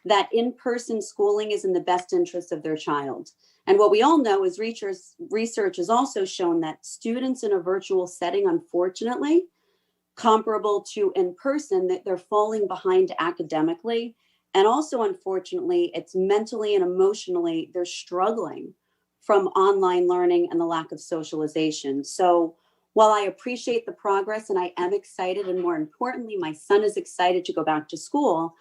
L: that in-person schooling is in the best interest of their child. And what we all know is research has also shown that students in a virtual setting, unfortunately, comparable to in person, that they're falling behind academically. And also, unfortunately, it's mentally and emotionally, they're struggling from online learning and the lack of socialization. So while I appreciate the progress and I am excited, and more importantly, my son is excited to go back to school,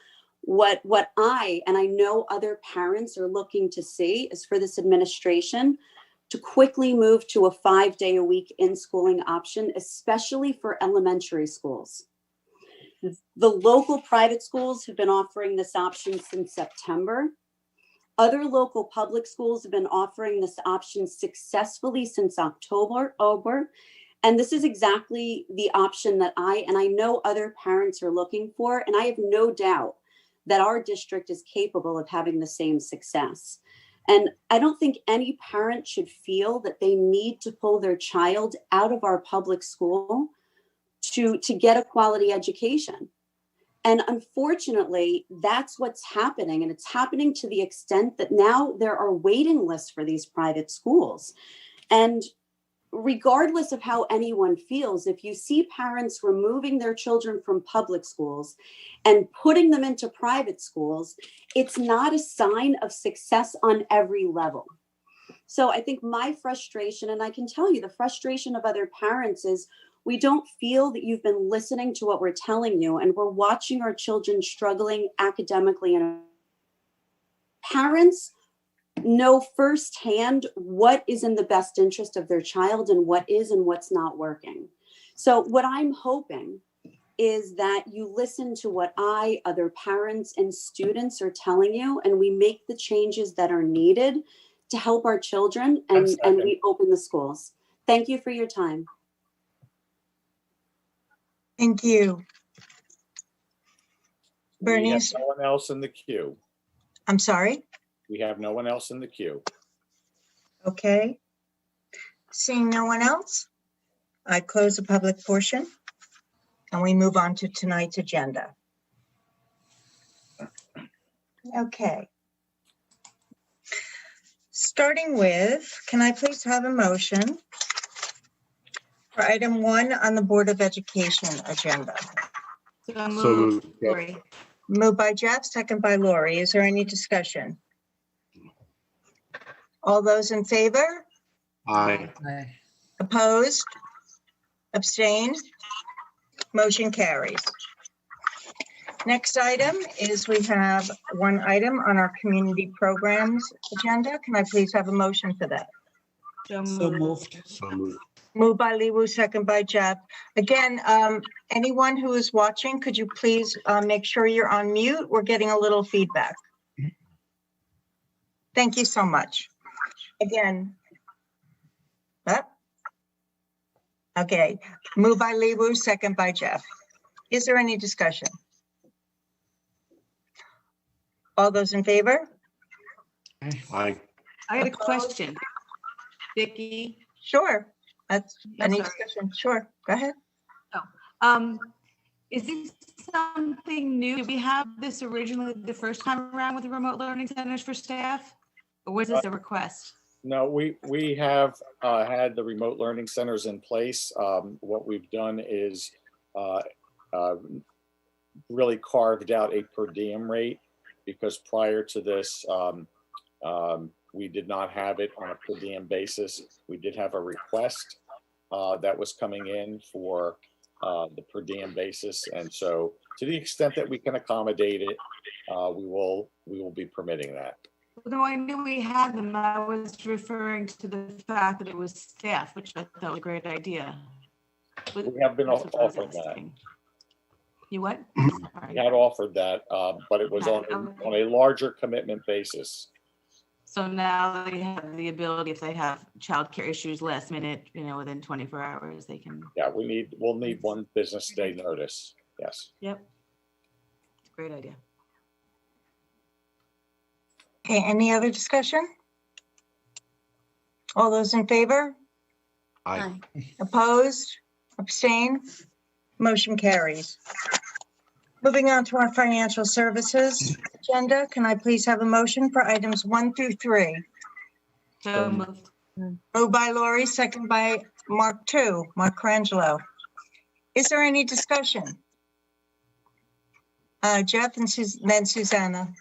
L: what I, and I know other parents are looking to see is for this administration to quickly move to a 5-day-a-week in-schooling option, especially for elementary schools. The local private schools have been offering this option since September. Other local public schools have been offering this option successfully since October. And this is exactly the option that I know other parents are looking for. And I have no doubt that our district is capable of having the same success. And I don't think any parent should feel that they need to pull their child out of our public school to get a quality education. And unfortunately, that's what's happening. And it's happening to the extent that now there are waiting lists for these private schools. And regardless of how anyone feels, if you see parents removing their children from public schools and putting them into private schools, it's not a sign of success on every level. So I think my frustration, and I can tell you the frustration of other parents, is we don't feel that you've been listening to what we're telling you, and we're watching our children struggling academically. And parents know firsthand what is in the best interest of their child and what is and what's not working. So what I'm hoping is that you listen to what I, other parents and students are telling you, and we make the changes that are needed to help our children, and we open the schools. Thank you for your time.
A: Thank you. Bernice?
B: We have no one else in the queue.
A: I'm sorry?
B: We have no one else in the queue.
A: Okay. Seeing no one else, I close the public portion and we move on to tonight's agenda. Okay. Starting with, can I please have a motion for item 1 on the Board of Education agenda?
C: So
D: Lori.
A: Moved by Jeff, second by Lori. Is there any discussion? All those in favor?
C: Aye.
A: Opposed? Abstained? Motion carries. Next item is we have one item on our community programs agenda. Can I please have a motion for that?
H: So moved.
C: So moved.
A: Moved by Lee Wu, second by Jeff. Again, anyone who is watching, could you please make sure you're on mute? We're getting a little feedback. Thank you so much. Again. Okay, moved by Lee Wu, second by Jeff. Is there any discussion? All those in favor?
C: Aye.
D: I had a question. Vicki?
A: Sure. That's
D: I'm
A: any
D: sorry.
A: discussion. Sure, go ahead.
D: Is this something new? Did we have this originally the first time around with the remote learning centers for staff? Or was this a request?
B: No, we have had the remote learning centers in place. What we've done is really carved out a per diem rate, because prior to this, we did not have it on a per diem basis. We did have a request that was coming in for the per diem basis. And so to the extent that we can accommodate it, we will be permitting that.
D: No, I knew we had them. I was referring to the fact that it was staff, which I thought was a great idea.
B: We have been
D: That's what I was
B: offered that.
D: asking. You what?
B: We had offered that, but it was on a larger commitment basis.
D: So now they have the ability, if they have childcare issues last minute, within 24 hours, they can.
B: Yeah, we'll need one business day notice. Yes.
D: Yep. It's a great idea.
A: Okay, any other discussion? All those in favor?
C: Aye.
A: Opposed? Abstain? Motion carries. Moving on to our financial services agenda, can I please have a motion for items 1 through 3?
D: So moved.
A: Moved by Lori, second by Mark Colangelo. Is there any discussion? Jeff and then Susanna.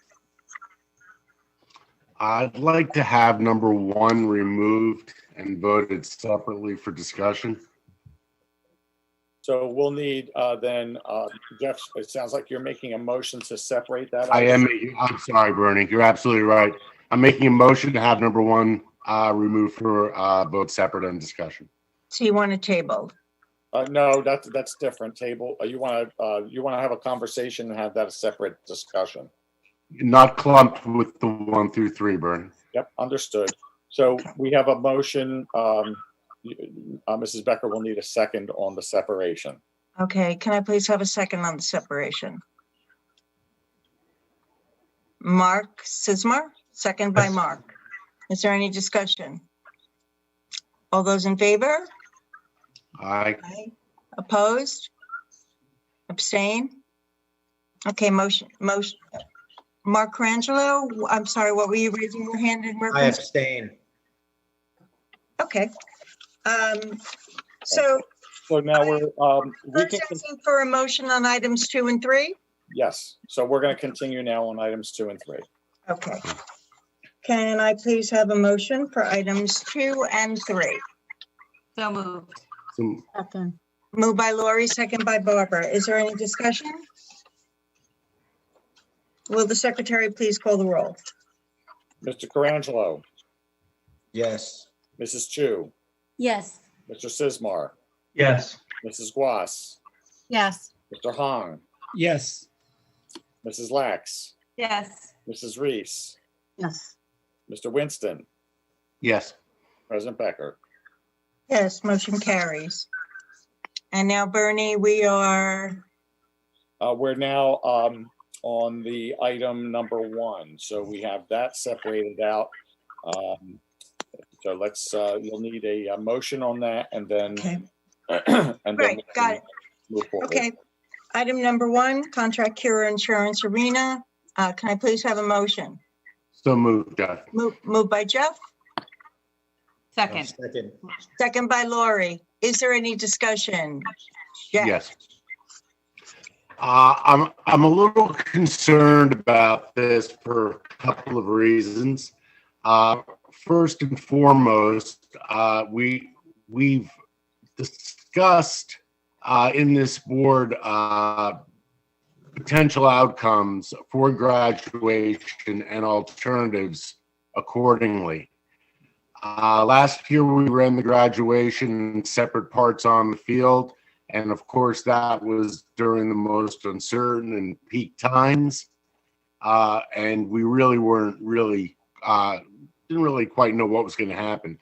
C: I'd like to have number 1 removed and voted separately for discussion.
B: So we'll need then, Jeff, it sounds like you're making a motion to separate that.
C: I am. I'm sorry, Bernie. You're absolutely right. I'm making a motion to have number 1 removed for vote separate and discussion.
A: So you want it tabled?
B: No, that's different. Table. You want to have a conversation and have that a separate discussion.
C: Not clumped with the 1 through 3, Bernie.
B: Yep, understood. So we have a motion. Mrs. Becker will need a second on the separation.
A: Okay, can I please have a second on the separation? Mark Sismar, second by Mark. Is there any discussion? All those in favor?
C: Aye.
A: Opposed? Abstain? Okay, motion. Mark Colangelo, I'm sorry, what were you raising your hand in
M: I
A: reference?
M: abstain.
A: Okay. So
B: now we're
A: first asking for a motion on items 2 and 3?
B: yes. So we're going to continue now on items 2 and 3.
A: Okay. Can I please have a motion for items 2 and 3?
D: So moved.
G: Second.
A: Moved by Lori, second by Barbara. Is there any discussion? Will the secretary please call the roll?
B: Mr. Colangelo,
M: Yes.
B: Mrs. Chu,
J: Yes.
B: Mr. Sismar,
M: Yes.
B: Mrs. Guas,
G: Yes.
B: Mr. Hong,
H: Yes.
B: Mrs. Lax,
D: Yes.
B: Mrs. Reese,
G: Yes.
B: Mr. Winston,
C: Yes.
B: President Becker.
A: Yes, motion carries. And now, Bernie, we're
B: now on the item number 1. So we have that separated out. So let's, you'll need a motion on that and then.
A: Okay.
B: And then
A: Right, got it.
B: move forward.
A: Okay. Item number 1, contract Cura Insurance Arena. Can I please have a motion?
C: So moved, Jeff.
A: Moved by Jeff,
D: Second.
M: Second.
A: second by Lori. Is there any discussion? Jeff?
C: Yes. I'm a little concerned about this for a couple of reasons. first and foremost, we've discussed in this board potential outcomes for graduation and alternatives accordingly. Last year, we ran the graduation in separate parts on the field. And of course, that was during the most uncertain and peak times. And we really didn't really quite know what was going to happen.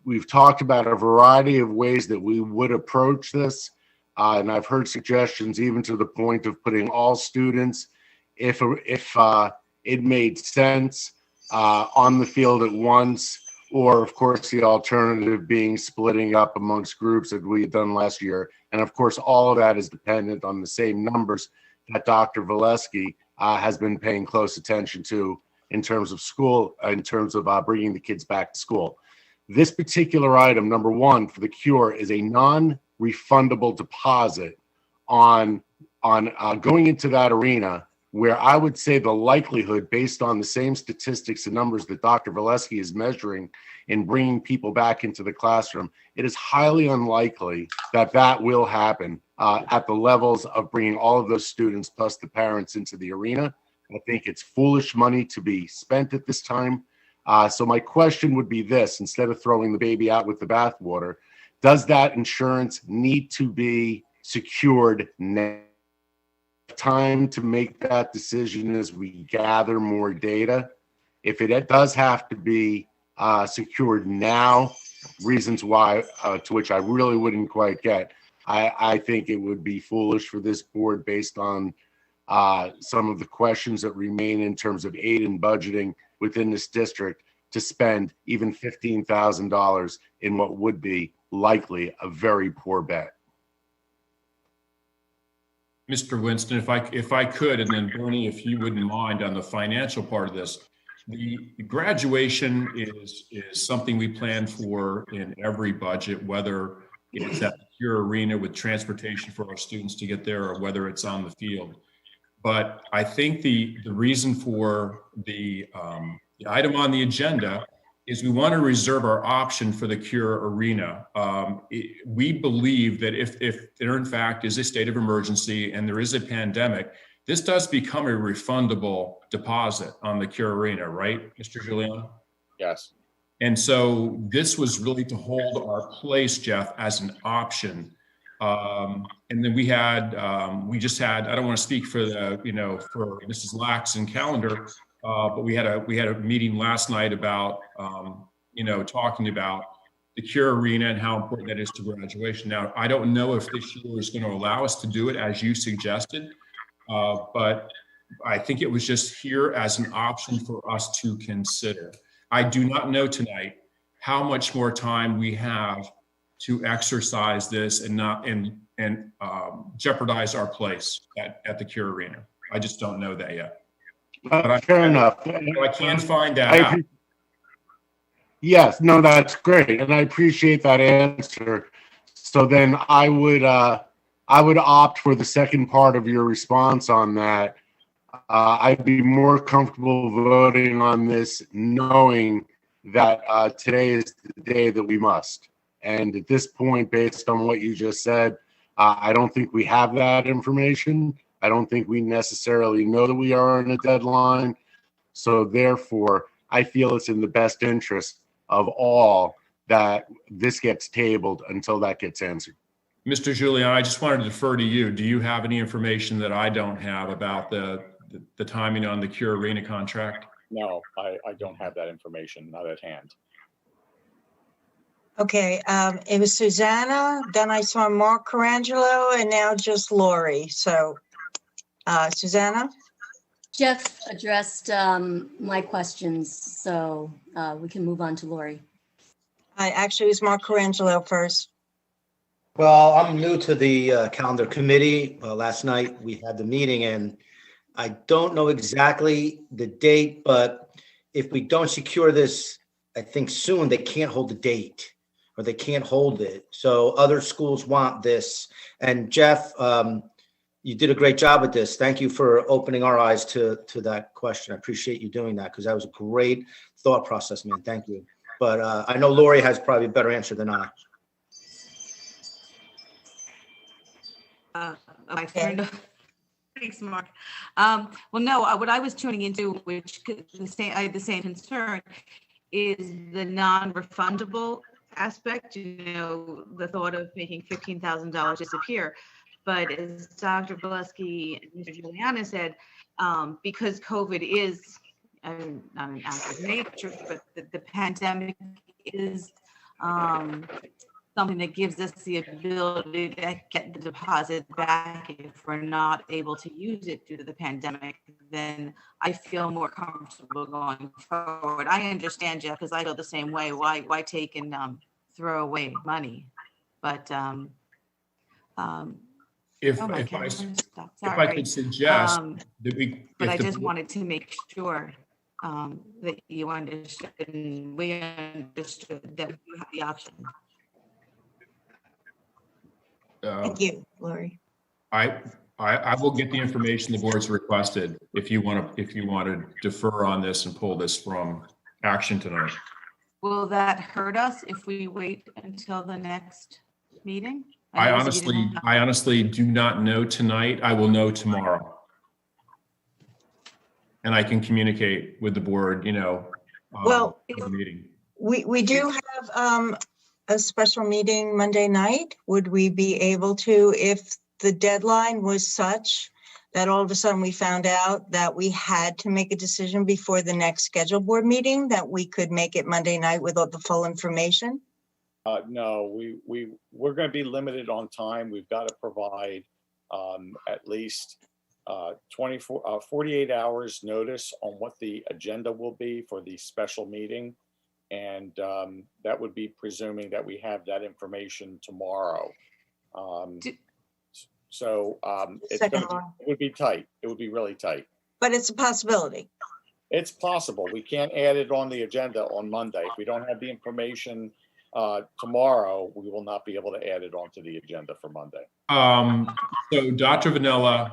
C: We've talked about a variety of ways that we would approach this. And I've heard suggestions even to the point of putting all students, if it made sense, on the field at once, or of course the alternative being splitting up amongst groups that we had done last year. And of course, all of that is dependent on the same numbers that Dr. Valesky has been paying close attention to in terms of school, in terms of bringing the kids back to school. This particular item, number one, for the cure, is a non-refundable deposit on going into that arena, where I would say the likelihood, based on the same statistics and numbers that Dr. Valesky is measuring in bringing people back into the classroom, it is highly unlikely that that will happen at the levels of bringing all of those students plus the parents into the arena. I think it's foolish money to be spent at this time. So my question would be this: instead of throwing the baby out with the bathwater, does that insurance need to be secured now? Time to make that decision as we gather more data. If it does have to be secured now, reasons why, to which I really wouldn't quite get, I think it would be foolish for this board, based on some of the questions that remain in terms of aid and budgeting within this district, to spend even $15,000 in what would be likely a very poor bet.
E: Mr. Winston, if I could, and then Bernie, if you wouldn't mind, on the financial part of this, the graduation is something we plan for in every budget, whether it's at the Cure Arena with transportation for our students to get there, or whether it's on the field. But I think the reason for the item on the agenda is we want to reserve our option for the Cure Arena. We believe that if there in fact is a state of emergency and there is a pandemic, this does become a refundable deposit on the Cure Arena, right, Mr. Giuliano?
B: Yes.
E: And so this was really to hold our place, Jeff, as an option. And then we just had, I don't want to speak for for Mrs. Lax's calendar, but we had a meeting last night about, talking about the Cure Arena and how important that is to graduation. Now, I don't know if this year is going to allow us to do it as you suggested, but I think it was just here as an option for us to consider. I do not know tonight how much more time we have to exercise this and not jeopardize our place at the Cure Arena. I just don't know that yet. But
C: Fair enough.
E: I can find that out.
C: Yes, no, that's great, and I appreciate that answer. So then I would opt for the second part of your response on that. I'd be more comfortable voting on this knowing that today is the day that we must. And at this point, based on what you just said, I don't think we have that information. I don't think we necessarily know that we are on a deadline. So therefore, I feel it's in the best interest of all that this gets tabled until that gets answered.
E: Mr. Giuliano, I just wanted to defer to you. Do you have any information that I don't have about the timing on the Cure Arena contract?
B: No, I don't have that information, not at hand.
A: Okay, it was Susanna, then I saw Mark Colangelo, and now just Lori. So, Susanna?
J: Jeff addressed my questions, so we can move on to Lori.
A: Actually, it was Mark Colangelo first.
M: Well, I'm new to the calendar committee. Last night we had the meeting and I don't know exactly the date, but if we don't secure this, I think soon, they can't hold the date or they can't hold it. So other schools want this. And Jeff, you did a great job with this. Thank you for opening our eyes to that question. I appreciate you doing that because that was a great thought process, man. Thank you. But I know Lori has probably a better answer than I.
D: My friend. Thanks, Mark. Well, no, what I was tuning into, which I had the same concern, is the non-refundable aspect, the thought of making $15,000 disappear. But as Dr. Valesky and Mr. Juliana said, because COVID is not an act of nature, but the pandemic is something that gives us the ability to get the deposit back. If we're not able to use it due to the pandemic, then I feel more comfortable going forward. I understand, Jeff, because I feel the same way. Why take and throw away money? But
E: if I could suggest that
D: but I just wanted to make sure that you understood and we understood that you have the option.
A: Thank you, Lori.
E: I will get the information the board's requested if you want to defer on this and pull this from action tonight.
D: Will that hurt us if we wait until the next meeting?
E: I honestly do not know tonight. I will know tomorrow. And I can communicate with the board,
A: well,
E: the meeting.
A: We do have a special meeting Monday night. Would we be able to, if the deadline was such that all of a sudden we found out that we had to make a decision before the next scheduled board meeting, that we could make it Monday night with all the full information?
B: No, we're going to be limited on time. We've got to provide at least 48 hours notice on what the agenda will be for the special meeting. And that would be presuming that we have that information tomorrow. It would be tight. It would be really tight.
A: But it's a possibility.
B: It's possible. We can't add it on the agenda on Monday. If we don't have the information tomorrow, we will not be able to add it onto the agenda for Monday.
E: So Dr. Vanilla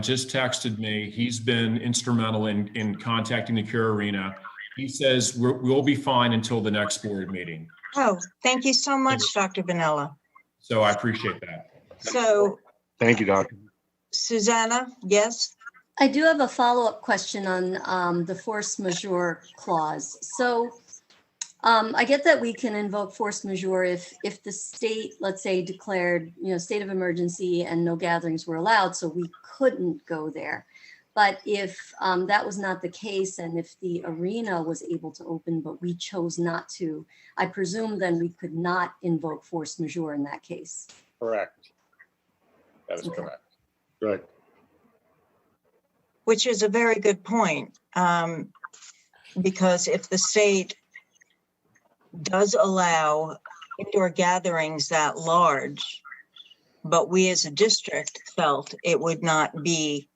E: just texted me. He's been instrumental in contacting the Cure Arena. He says we'll be fine until the next board meeting.
A: Oh, thank you so much, Dr. Vanilla.
E: So I appreciate that.
A: So.
C: Thank you, Doctor.
A: Susanna, yes?
J: I do have a follow-up question on the force majeure clause. So I get that we can invoke force majeure if the state, let's say, declared, state of emergency and no gatherings were allowed, so we couldn't go there. But if that was not the case, and if the arena was able to open, but we chose not to, I presume then we could not invoke force majeure in that case.
B: Correct. That is correct.
C: Right.
A: Which is a very good point, because if the state does allow indoor gatherings that large, but we as a district felt it would not be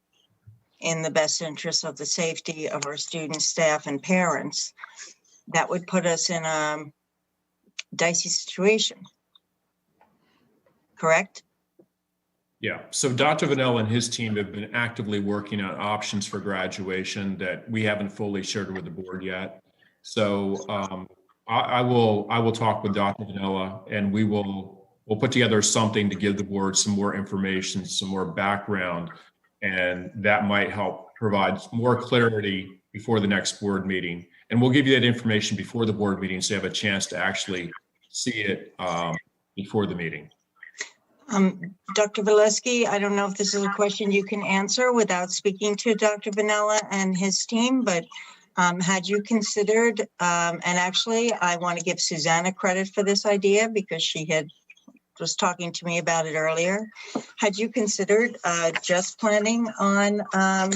A: in the best interest of the safety of our students, staff, and parents, that would put us in a dicey situation. Correct?
E: Yeah, so Dr. Vanilla and his team have been actively working on options for graduation that we haven't fully shared with the board yet. So I will talk with Dr. Vanilla, and we'll put together something to give the board some more information, some more background, and that might help provide more clarity before the next board meeting. And we'll give you that information before the board meeting so you have a chance to actually see it before the meeting.
A: Dr. Valesky, I don't know if this is a question you can answer without speaking to Dr. Vanilla and his team, but had you considered, and actually I want to give Susanna credit for this idea because she was talking to me about it earlier. Had you considered just planning on a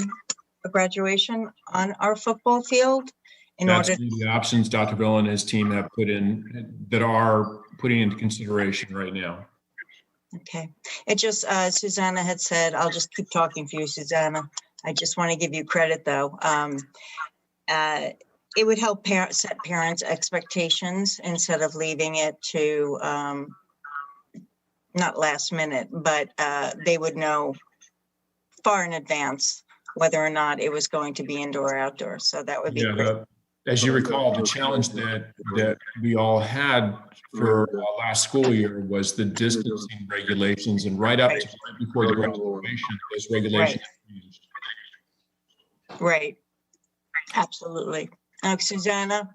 A: graduation on our football field?
E: That's the options Dr. Vanilla and his team have put in, that are putting into consideration right now.
A: Okay, it just, Susanna had said, I'll just keep talking for you, Susanna. I just want to give you credit though. It would help set parents' expectations instead of leaving it to, not last minute, but they would know far in advance whether or not it was going to be indoor or outdoor. So that would be great.
E: As you recall, the challenge that we all had for last school year was the distancing regulations, and right up to right before the graduation, those regulations changed.
A: Right. Absolutely. Susanna?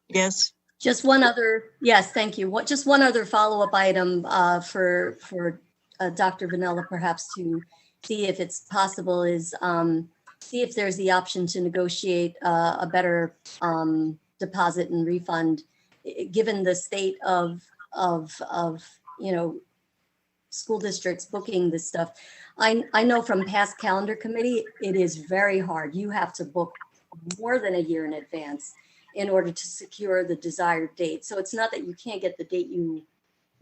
A: Yes.
J: Just one other, yes, thank you. Just one other follow-up item for Dr. Vanella, perhaps to see if it's possible, is see if there's the option to negotiate a better deposit and refund, given the state of school districts booking this stuff. I know from past calendar committee, it is very hard. You have to book more than a year in advance in order to secure the desired date. So it's not that you can't get the date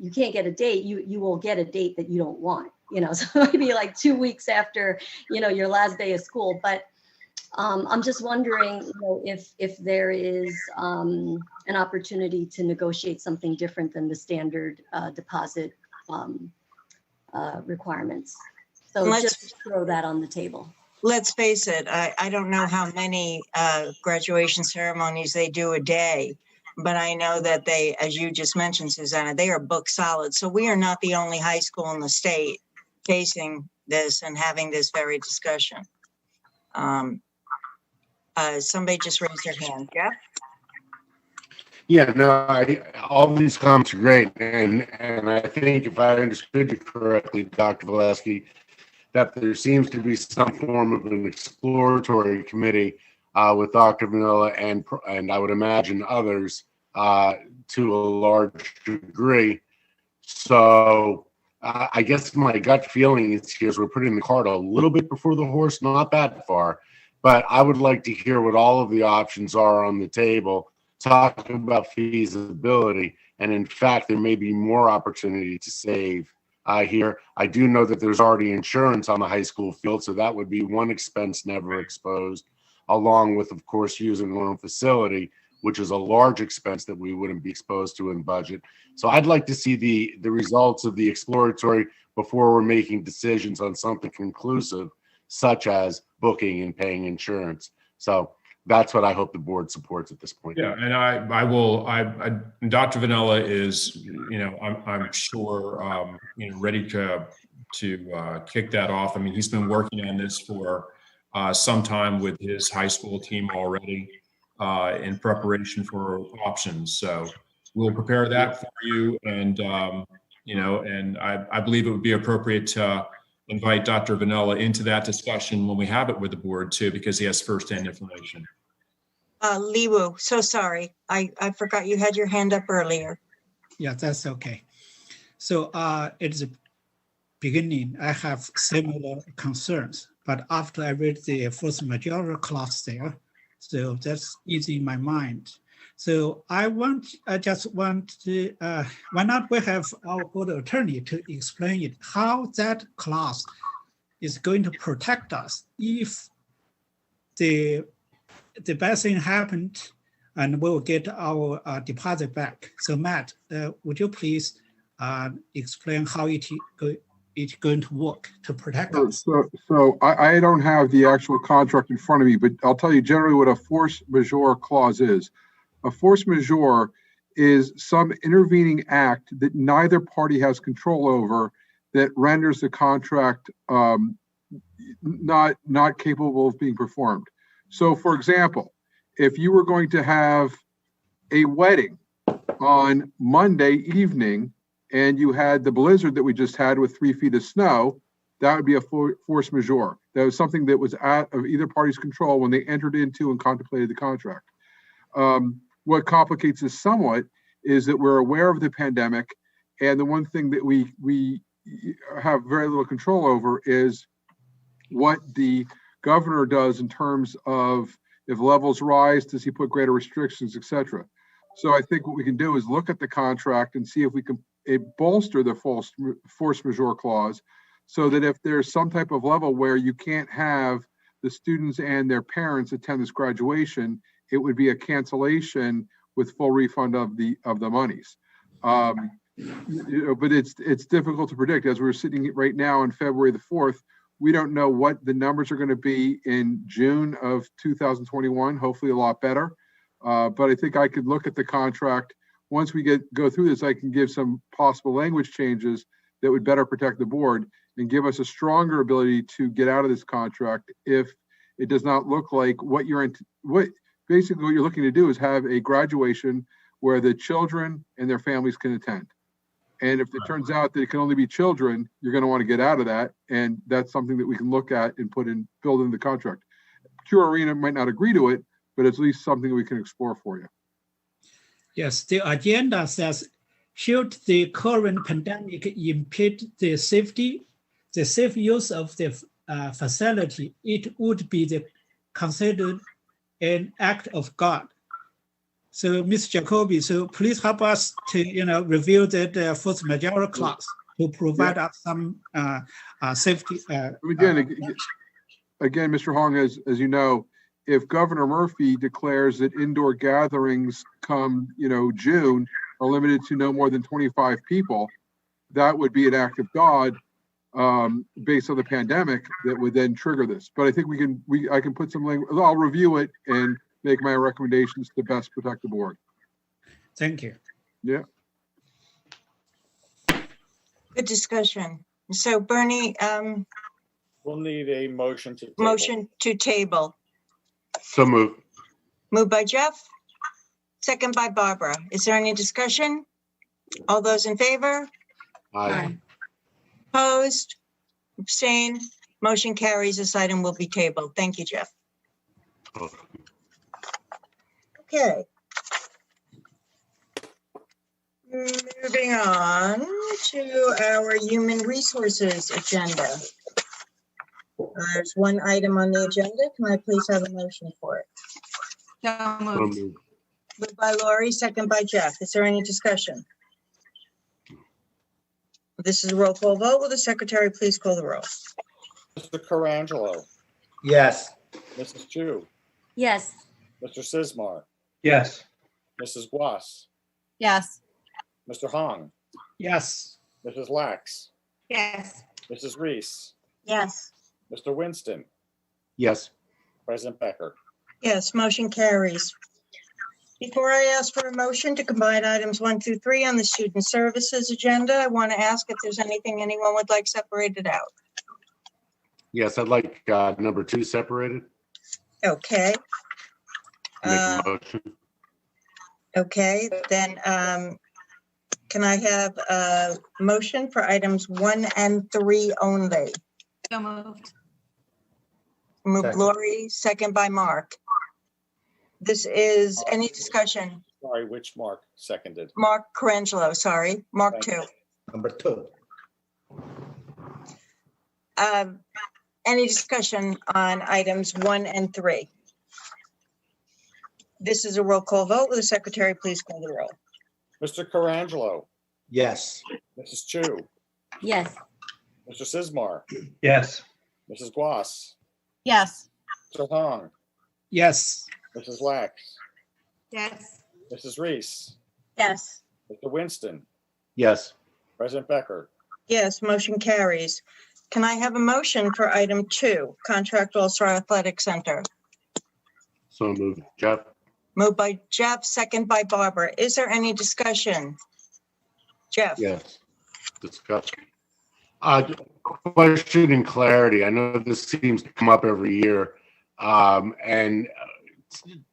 J: you can't get a date, you will get a date that you don't want, so maybe like 2 weeks after, your last day of school. But I'm just wondering, if there is an opportunity to negotiate something different than the standard deposit requirements. So just throw that on the table.
A: Let's face it, I don't know how many graduation ceremonies they do a day, but I know that they, as you just mentioned, Susanna, they are booked solid. So we are not the only high school in the state facing this and having this very discussion. Somebody just raised their hand. Jeff?
C: Yeah, no, all these comments are great. And I think if I understood you correctly, Dr. Valesky, that there seems to be some form of an exploratory committee with Dr. Vanilla and I would imagine others to a large degree. So I guess my gut feeling is we're putting the cart a little bit before the horse, not that far, but I would like to hear what all of the options are on the table, talk about feasibility, and in fact, there may be more opportunity to save here. I do know that there's already insurance on the high school field, so that would be one expense never exposed, along with, of course, using our own facility, which is a large expense that we wouldn't be exposed to in budget. So I'd like to see the results of the exploratory before we're making decisions on something conclusive, such as booking and paying insurance. So that's what I hope the board supports at this point.
E: Yeah, and I will. Dr. Vanilla is, I'm sure, ready to kick that off. I mean, he's been working on this for some time with his high school team already in preparation for options. So we'll prepare that for you, and and I believe it would be appropriate to invite Dr. Vanilla into that discussion when we have it with the board too, because he has firsthand information.
A: Liwu, so sorry. I forgot you had your hand up earlier.
H: Yeah, that's okay. So at the beginning, I have similar concerns, but after I read the force majeure clause there, so that's easy in my mind. So I just want to, why not we have our board attorney to explain it, how that clause is going to protect us if the bad thing happened and we'll get our deposit back. So Matt, would you please explain how it's going to work to protect us?
N: So I don't have the actual contract in front of me, but I'll tell you generally what a force majeure clause is. A force majeure is some intervening act that neither party has control over that renders the contract not capable of being performed. So for example, if you were going to have a wedding on Monday evening and you had the blizzard that we just had with 3 feet of snow, that would be a force majeure. That was something that was out of either party's control when they entered into and contemplated the contract. What complicates this somewhat is that we're aware of the pandemic, and the one thing that we have very little control over is what the governor does in terms of if levels rise, does he put greater restrictions, et cetera. So I think what we can do is look at the contract and see if we can bolster the force majeure clause so that if there's some type of level where you can't have the students and their parents attend this graduation, it would be a cancellation with full refund of the monies. But it's difficult to predict. As we're sitting right now on February the 4th, We don't know what the numbers are going to be in June of 2021, hopefully a lot better. But I think I could look at the contract. Once we go through this, I can give some possible language changes that would better protect the board and give us a stronger ability to get out of this contract if it does not look like basically what you're looking to do is have a graduation where the children and their families can attend. And if it turns out that it can only be children, you're going to want to get out of that. And that's something that we can look at and build in the contract. Pure Arena might not agree to it, but it's at least something we can explore for you.
H: Yes, the agenda says, should the current pandemic impede the safe use of the facility, it would be considered an act of God. So, Ms. Jacoby, so please help us to, review that force majeure clause to provide us some safety.
N: Again, Mr. Hong, as you know, if Governor Murphy declares that indoor gatherings come, June are limited to no more than 25 people, that would be an act of God based on the pandemic that would then trigger this. But I think I can put some language. I'll review it and make my recommendations to best protect the board.
H: Thank you.
N: Yeah.
A: Good discussion. So Bernie,
B: we'll need a motion to table.
A: Motion to table.
C: So moved.
A: Moved by Jeff, second by Barbara. Is there any discussion? All those in favor?
C: Aye.
A: Opposed? Abstain? Motion carries. This item will be tabled. Thank you, Jeff. Okay. Moving on to our human resources agenda. There's one item on the agenda. Can I please have a motion for it?
D: So moved.
A: Moved by Lori, second by Jeff. Is there any discussion? This is a roll call vote. Will the secretary please call the roll?
B: Mr. Carangelo.
M: Yes.
B: Mrs. Chu.
J: Yes.
B: Mr. Sismar.
M: Yes.
B: Mrs. Guas.
D: Yes.
B: Mr. Hong.
H: Yes.
B: Mrs. Lax.
D: Yes.
B: Mrs. Reese.
G: Yes.
B: Mr. Winston.
C: Yes.
B: President Becker.
A: Yes, motion carries. Before I ask for a motion to combine items 1 through 3 on the student services agenda, I want to ask if there's anything anyone would like separated out.
C: Yes, I'd like number 2 separated.
A: Okay.
C: Make a motion.
A: Okay, then can I have a motion for items 1 and 3 only?
D: So moved.
A: Moved
M: Second.
A: Lori, second by Mark. This is any discussion?
B: Sorry, which Mark seconded?
A: Mark Carangelo, sorry, Mark 2.
M: Number 2.
A: Any discussion on items 1 and 3? This is a roll call vote. Will the secretary please call the roll?
B: Mr. Carangelo.
M: Yes.
B: Mrs. Chu.
J: Yes.
B: Mr. Sismar.
M: Yes.
B: Mrs. Guas.
D: Yes.
B: Mr. Hong.
H: Yes.
B: Mrs. Lax.
D: Yes.
B: Mrs. Reese.
G: Yes.
B: Mr. Winston.
C: Yes.
B: President Becker.
A: Yes, motion carries. Can I have a motion for item 2, Contract All-Star Athletic Center?
C: So moved. Jeff?
A: Moved by Jeff, second by Barbara. Is there any discussion? Jeff?
C: Yes. Discussion. Question and clarity. I know this seems to come up every year. And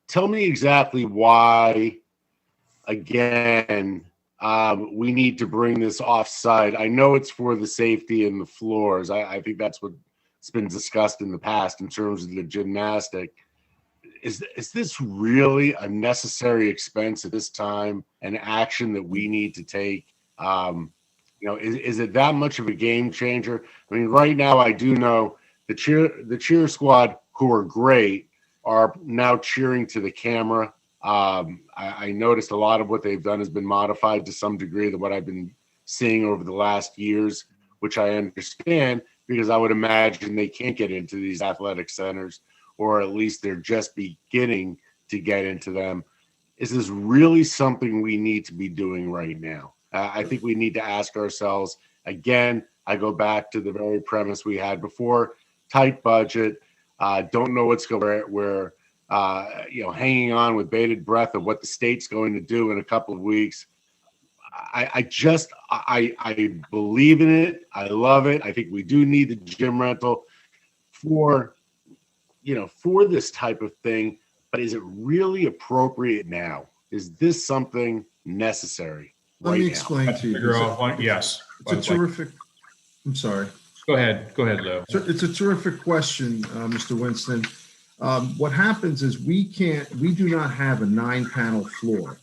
C: tell me exactly why, again, we need to bring this off-site. I know it's for the safety in the floors. I think that's what's been discussed in the past in terms of the gymnastic. Is this really a necessary expense at this time, an action that we need to take? Is it that much of a game changer? I mean, right now I do know the cheer squad, who are great, are now cheering to the camera. I noticed a lot of what they've done has been modified to some degree than what I've been seeing over the last years, which I understand because I would imagine they can't get into these athletic centers, or at least they're just beginning to get into them. Is this really something we need to be doing right now? I think we need to ask ourselves, again, I go back to the very premise we had before: tight budget. Don't know what's going. We're hanging on with bated breath of what the state's going to do in a couple of weeks. I believe in it. I love it. I think we do need the gym rental for this type of thing. But is it really appropriate now? Is this something necessary?
O: Let me explain to you.
E: Yes.
O: It's a terrific. I'm sorry.
E: Go ahead, Lou.
O: It's a terrific question, Mr. Winston. What happens is we do not have a 9-panel floor.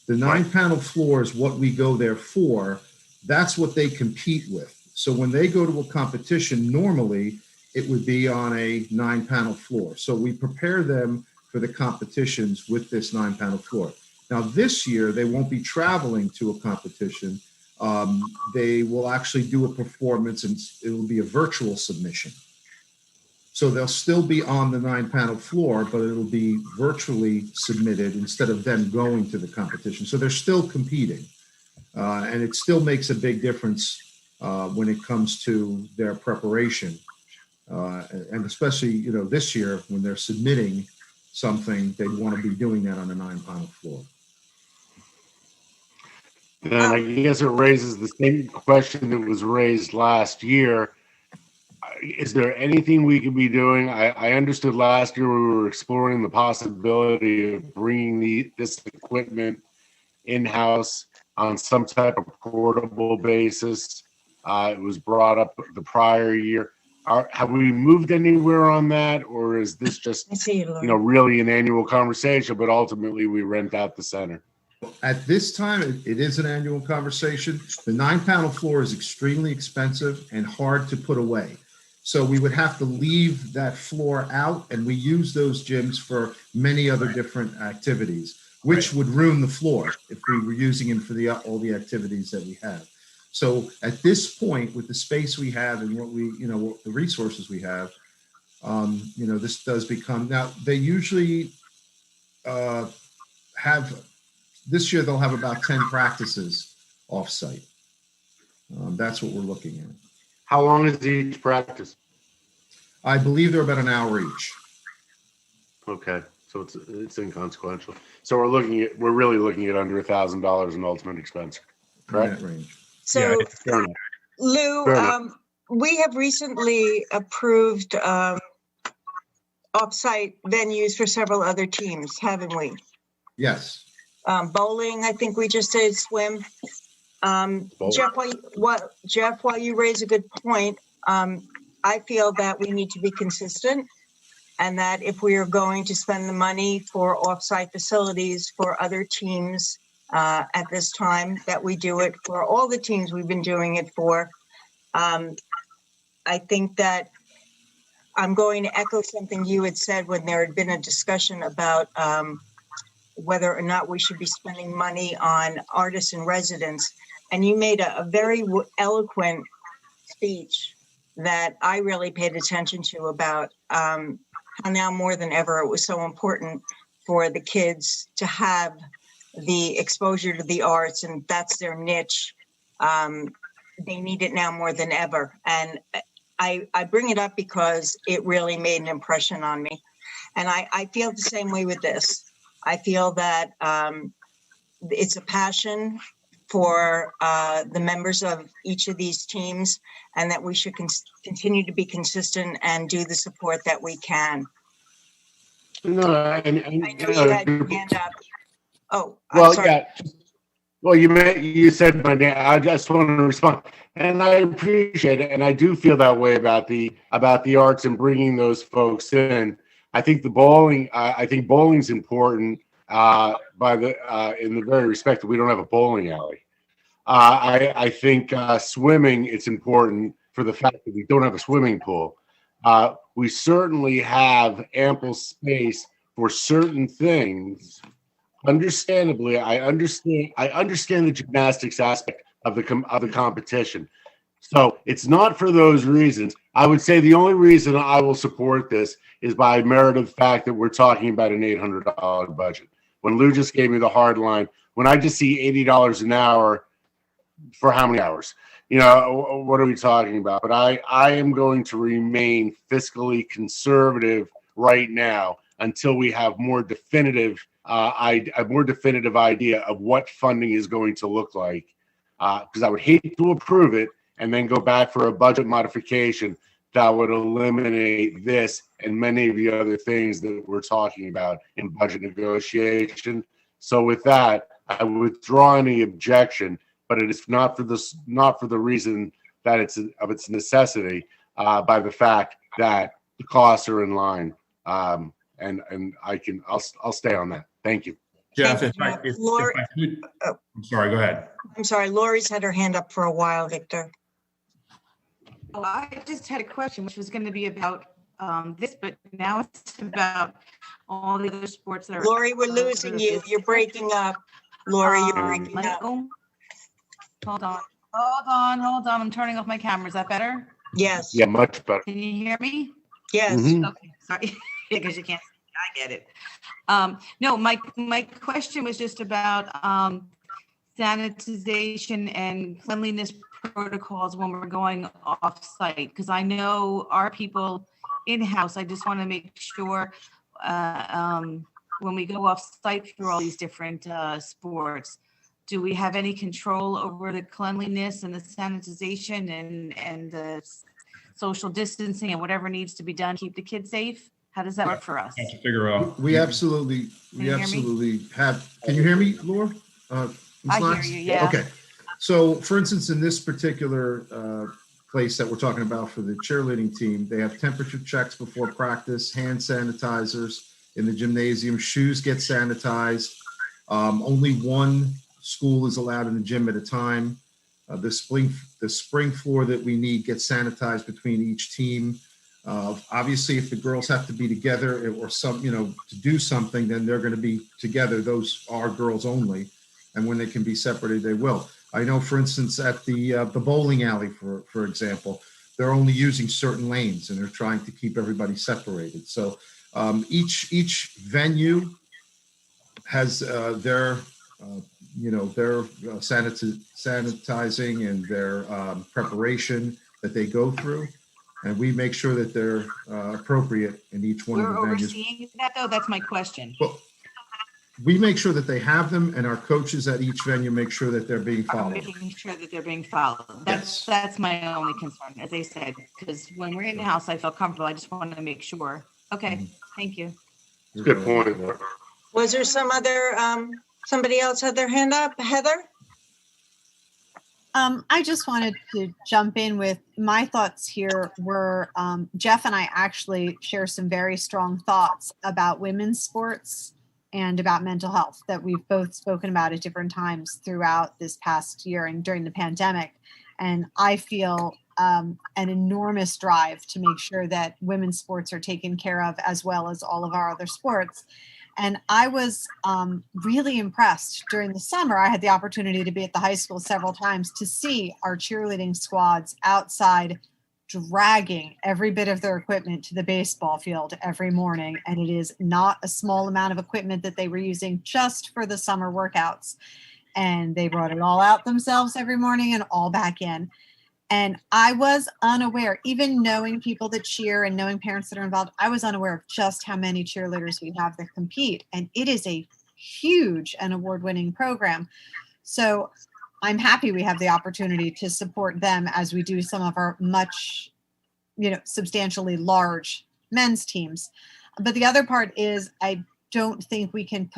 O: The 9-panel floor is what we go there for. That's what they compete with. So when they go to a competition, normally it would be on a 9-panel floor. So we prepare them for the competitions with this 9-panel floor. Now this year, they won't be traveling to a competition. They will actually do a performance, and it will be a virtual submission. So they'll still be on the 9-panel floor, but it'll be virtually submitted instead of them going to the competition. So they're still competing. And it still makes a big difference when it comes to their preparation. And especially, this year when they're submitting something, they want to be doing that on the 9-panel floor.
C: And I guess it raises the same question that was raised last year. Is there anything we could be doing? I understood last year we were exploring the possibility of bringing this equipment in-house on some type of portable basis. It was brought up the prior year. Have we moved anywhere on that, or is this just really an annual conversation, but ultimately we rent out the center?
O: At this time, it is an annual conversation. The 9-panel floor is extremely expensive and hard to put away. So we would have to leave that floor out, and we use those gyms for many other different activities, which would ruin the floor if we were using it for all the activities that we have. So at this point, with the space we have and what the resources we have, this does become, now they usually this year they'll have about 10 practices off-site. That's what we're looking at.
C: How long is each practice?
O: I believe they're about an hour each.
C: Okay, so it's inconsequential. So we're really looking at under $1,000 in ultimate expense, correct?
O: In that range.
A: So,
C: yeah,
A: Lou, we have recently approved off-site venues for several other teams, haven't we?
O: Yes.
A: Bowling, I think we just did, swim. Jeff, while you raise a good point, I feel that we need to be consistent, and that if we are going to spend the money for off-site facilities for other teams at this time, that we do it for all the teams we've been doing it for. I think that I'm going to echo something you had said when there had been a discussion about whether or not we should be spending money on artists in residence. And you made a very eloquent speech that I really paid attention to about how now more than ever it was so important for the kids to have the exposure to the arts, and that's their niche. They need it now more than ever. And I bring it up because it really made an impression on me. And I feel the same way with this. I feel that it's a passion for the members of each of these teams, and that we should continue to be consistent and do the support that we can.
C: No,
A: I know you had your hand up. Oh,
C: well,
A: sorry.
C: yeah. Well, you said my name. I just want to respond, and I appreciate it, and I do feel that way about the arts and bringing those folks in. I think bowling's important. In the very respect that we don't have a bowling alley. I think swimming, it's important for the fact that we don't have a swimming pool. We certainly have ample space for certain things. Understandably, I understand the gymnastics aspect of the competition. So it's not for those reasons. I would say the only reason I will support this is by merit of the fact that we're talking about an $800 budget. When Lou just gave me the hard line, when I just see $80 an hour for how many hours? what are we talking about? But I am going to remain fiscally conservative right now until we have more definitive a more definitive idea of what funding is going to look like. Because I would hate to approve it and then go back for a budget modification that would eliminate this and many of the other things that we're talking about in budget negotiation. So with that, I withdraw any objection, but it is not for the reason that it's of its necessity, by the fact that the costs are in line. And I'll stay on that. Thank you.
E: Jeff,
A: Lori,
E: I'm sorry, go ahead.
A: I'm sorry, Lori's had her hand up for a while, Victor.
D: Oh, I just had a question, which was going to be about this, but now it's about all the other sports that are.
A: Lori, we're losing you. You're breaking up. Lori, you're breaking up.
D: Hold on. I'm turning off my camera. Is that better?
A: Yes.
C: Yeah, much better.
D: Can you hear me?
A: Yes.
C: Mhm.
D: Okay, sorry, because you can't. I get it. No, my question was just about sanitization and cleanliness protocols when we're going off-site, because I know our people in-house, I just want to make sure when we go off-site through all these different sports, do we have any control over the cleanliness and the sanitization and the social distancing and whatever needs to be done, keep the kids safe? How does that work for us?
E: Have to figure out.
O: We absolutely have. Can you hear me, Laura?
D: I hear you, yeah.
O: Okay. So, for instance, in this particular place that we're talking about for the cheerleading team, they have temperature checks before practice, hand sanitizers in the gymnasium, shoes get sanitized. Only one school is allowed in the gym at a time. The spring floor that we need gets sanitized between each team. Obviously, if the girls have to be together or to do something, then they're going to be together. Those are girls only. And when they can be separated, they will. I know, for instance, at the bowling alley, for example, they're only using certain lanes and they're trying to keep everybody separated. So each venue has their sanitizing and their preparation that they go through. And we make sure that they're appropriate in each one of the venues.
D: We're overseeing that, though? That's my question.
O: Well, we make sure that they have them, and our coaches at each venue make sure that they're being followed.
D: Making sure that they're being followed. That's my only concern, as I said, because when we're in the house, I feel comfortable. I just want to make sure. Okay, thank you.
C: Good point.
A: Was there some other, somebody else had their hand up? Heather?
P: I just wanted to jump in with my thoughts here were Jeff and I actually share some very strong thoughts about women's sports and about mental health that we've both spoken about at different times throughout this past year and during the pandemic. And I feel an enormous drive to make sure that women's sports are taken care of as well as all of our other sports. And I was really impressed during the summer. I had the opportunity to be at the high school several times to see our cheerleading squads outside dragging every bit of their equipment to the baseball field every morning. And it is not a small amount of equipment that they were using just for the summer workouts. And they brought it all out themselves every morning and all back in. And I was unaware, even knowing people that cheer and knowing parents that are involved, I was unaware of just how many cheerleaders we have that compete. And it is a huge and award-winning program. So I'm happy we have the opportunity to support them as we do some of our much, substantially large men's teams. But the other part is I don't think we can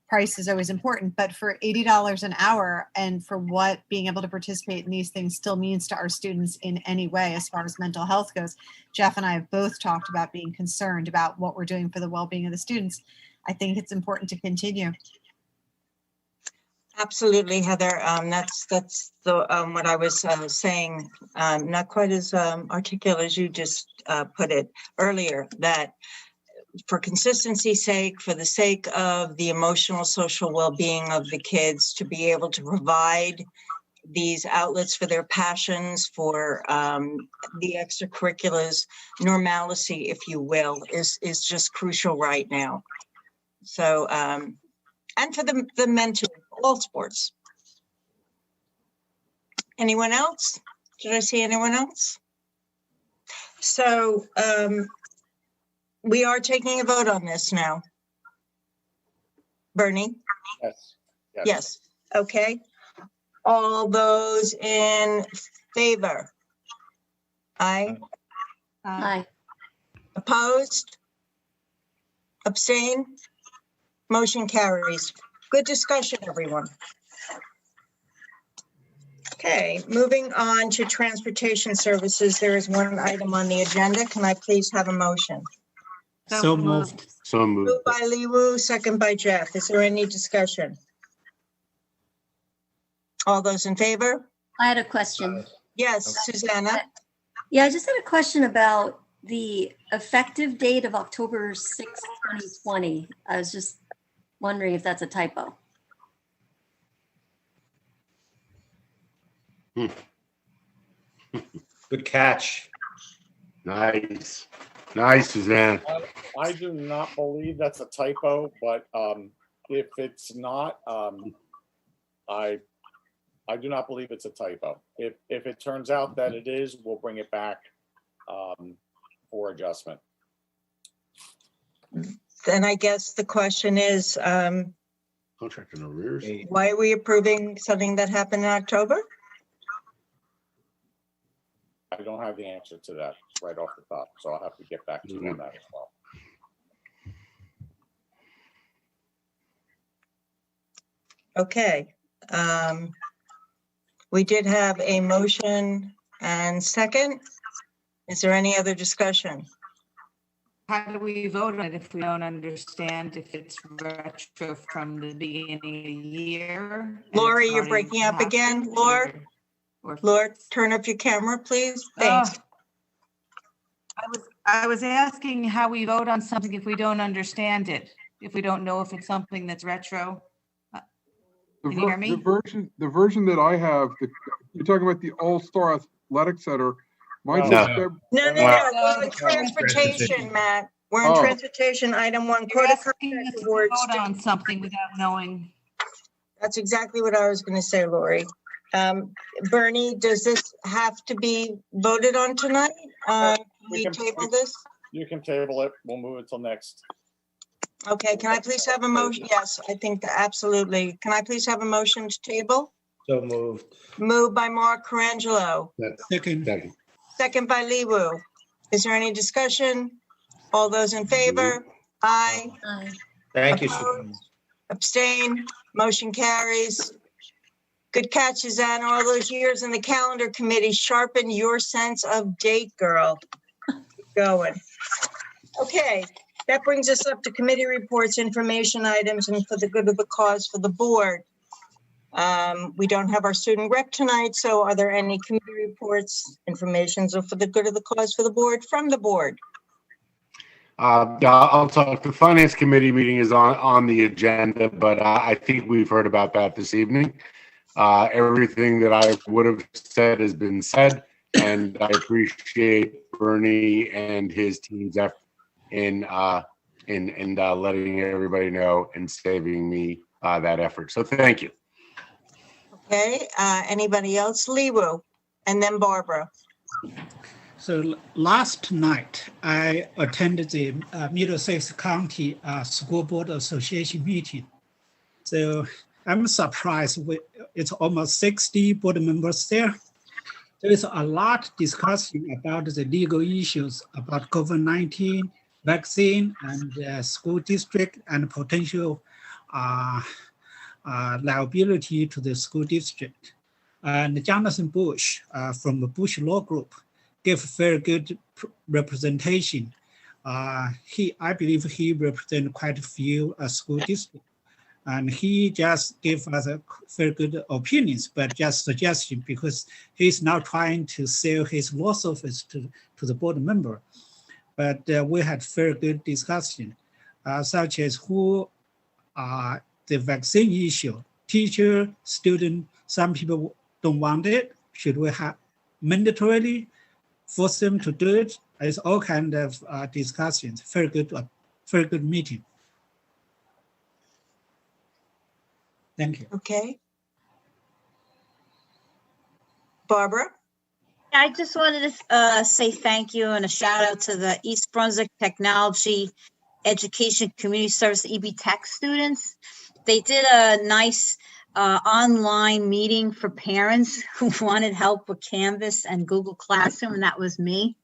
P: price is always important, but for $80 an hour and for what being able to participate in these things still means to our students in any way, as far as mental health goes, Jeff and I have both talked about being concerned about what we're doing for the well-being of the students. I think it's important to continue.
A: Absolutely, Heather. That's the what I was saying, not quite as articulate as you just put it earlier, that for consistency's sake, for the sake of the emotional, social well-being of the kids, to be able to provide these outlets for their passions, for the extracurriculars, normalcy, if you will, is just crucial right now. So, and for the men too, all sports. Anyone else? Did I see anyone else? So we are taking a vote on this now. Bernie?
B: Yes.
A: Yes. Okay. All those in favor? Aye.
J: Aye.
A: Opposed? Abstain? Motion carries. Good discussion, everyone. Okay, moving on to transportation services. There is one item on the agenda. Can I please have a motion?
H: So moved.
C: So moved.
A: Moved by Lee Wu, second by Jeff. Is there any discussion? All those in favor?
J: I had a question.
A: Yes, Susanna?
J: Yeah, I just had a question about the effective date of October 6th, 2020. I was just wondering if that's a typo.
M: Good catch.
C: Nice. Nice, Suzanne.
B: I do not believe that's a typo, but if it's not, I do not believe it's a typo. If it turns out that it is, we'll bring it back for adjustment.
A: Then I guess the question is,
C: Contract in arrears.
A: why are we approving something that happened in October?
B: I don't have the answer to that right off the top, so I'll have to get back to you on that as well.
A: Okay. We did have a motion and second. Is there any other discussion?
D: How do we vote on it if we don't understand if it's retro from the beginning of the year? and it's
A: Lori, you're
D: starting
A: breaking
D: to
A: up again.
D: happen,
A: Lord,
D: or-
A: Lord, turn up your camera, please. Thanks.
D: I was asking how we vote on something if we don't understand it, if we don't know if it's something that's retro. Can you hear me?
N: The version that I have, you're talking about the All-Star Athletic Center. Mine
C: No.
N: says
A: No, we're in transportation, Matt. We're in
N: Oh.
A: transportation, item one,
D: You're
A: quota
D: asking us
A: contract
D: to
A: awards.
D: vote on something without knowing.
A: That's exactly what I was going to say, Lori. Bernie, does this have to be voted on tonight? We table this?
B: You can table it. We'll move it till next.
A: Okay, can I please have a motion? Yes, I think that absolutely. Can I please have a motion to table?
M: So moved.
A: Moved by Mark Colangelo,
H: Second.
A: second by Lee Wu. Is there any discussion? All those in favor? Aye.
J: Aye.
M: Thank you,
A: Opposed?
M: Suzanne.
A: Abstain, motion carries. Good catch, Suzanne. All those years in the calendar committee sharpen your sense of date, girl. Going. Okay, that brings us up to committee reports, information items, and for the good of the cause for the board. We don't have our student rep tonight, so are there any committee reports, informations, or for the good of the cause for the board from the board?
C: I'll talk. The finance committee meeting is on the agenda, but I think we've heard about that this evening. Everything that I would have said has been said, and I appreciate Bernie and his team's effort in letting everybody know and saving me that effort. So thank you.
A: Okay, anybody else? Lee Wu, and then Barbara.
H: So last night, I attended the Middlesex County School Board Association meeting. So I'm surprised it's almost 60 board members there. There is a lot discussing about the legal issues about COVID-19 vaccine and school district and potential liability to the school district. And Jonathan Bush from the Bush Law Group gave very good representation. I believe he represents quite a few school districts. And he just gave us a very good opinions, but just suggestion because he's now trying to sell his law office to the board member. But we had very good discussion, such as who the vaccine issue, teacher, student, some people don't want it. Should we have mandatorily force them to do it? It's all kind of discussions. Very good meeting. Thank you.
A: Okay. Barbara?
G: I just wanted to say thank you and a shout out to the East Brunswick Technology Education Community Service EB Tech students. They did a nice online meeting for parents who wanted help with Canvas and Google Classroom, and that was me.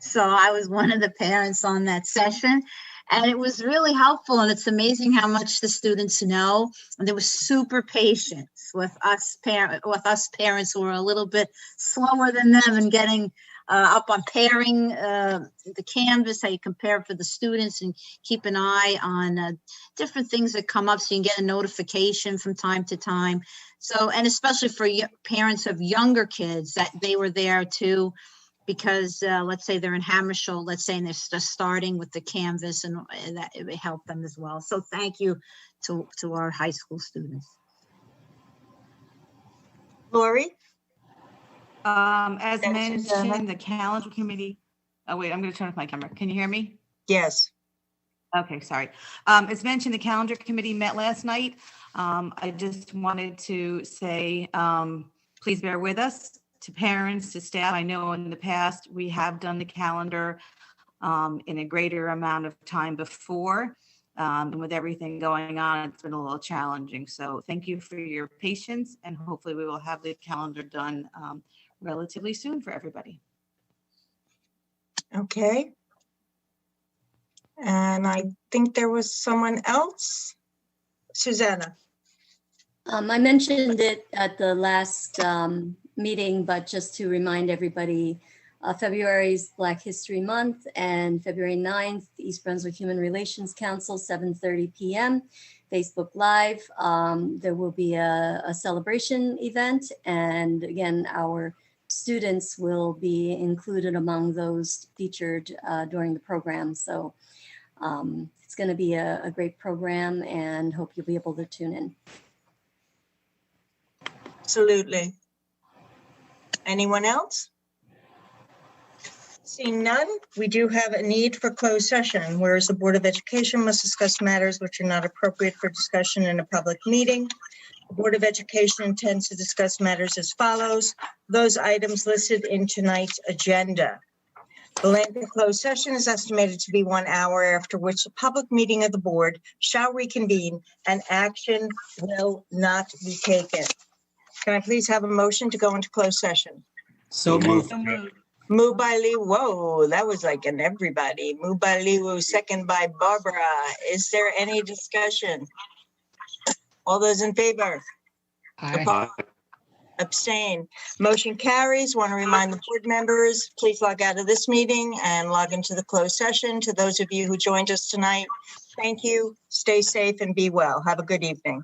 G: So I was one of the parents on that session. And it was really helpful, and it's amazing how much the students know. And they were super patient with us parents who were a little bit slower than them and getting up on pairing the Canvas, how you compare for the students, and keep an eye on different things that come up so you can get a notification from time to time. So, and especially for parents of younger kids, that they were there too. Because let's say they're in Hammersholt, let's say, and they're just starting with the Canvas, and that it would help them as well. So thank you to our high school students.
A: Lori?
D: As mentioned, the calendar committee. Oh, wait, I'm going to turn off my camera. Can you hear me?
A: Yes.
D: Okay, sorry. As mentioned, the calendar committee met last night. I just wanted to say, please bear with us. To parents, to staff, I know in the past we have done the calendar in a greater amount of time before. And with everything going on, it's been a little challenging. So thank you for your patience, and hopefully we will have the calendar done relatively soon for everybody.
A: Okay. And I think there was someone else. Susanna.
J: I mentioned it at the last meeting, but just to remind everybody, February's Black History Month, and February 9th, East Brunswick Human Relations Council, 7:30 p.m., Facebook Live. There will be a celebration event, and again, our students will be included among those featured during the program. So it's going to be a great program, and hope you'll be able to tune in.
A: Absolutely. Anyone else? Seeing none, we do have a need for closed session, whereas the Board of Education must discuss matters which are not appropriate for discussion in a public meeting. The Board of Education intends to discuss matters as follows. Those items listed in tonight's agenda. The length of closed session is estimated to be 1 hour, after which the public meeting of the board shall reconvene and action will not be taken. Can I please have a motion to go into closed session?
H: So moved.
A: Moved by Lee. Whoa, that was like an everybody. Moved by Lee Wu, second by Barbara. Is there any discussion? All those in favor?
H: Aye.
A: Abstain. Motion carries. Want to remind the board members, please log out of this meeting and log into the closed session. To those of you who joined us tonight, thank you. Stay safe and be well. Have a good evening.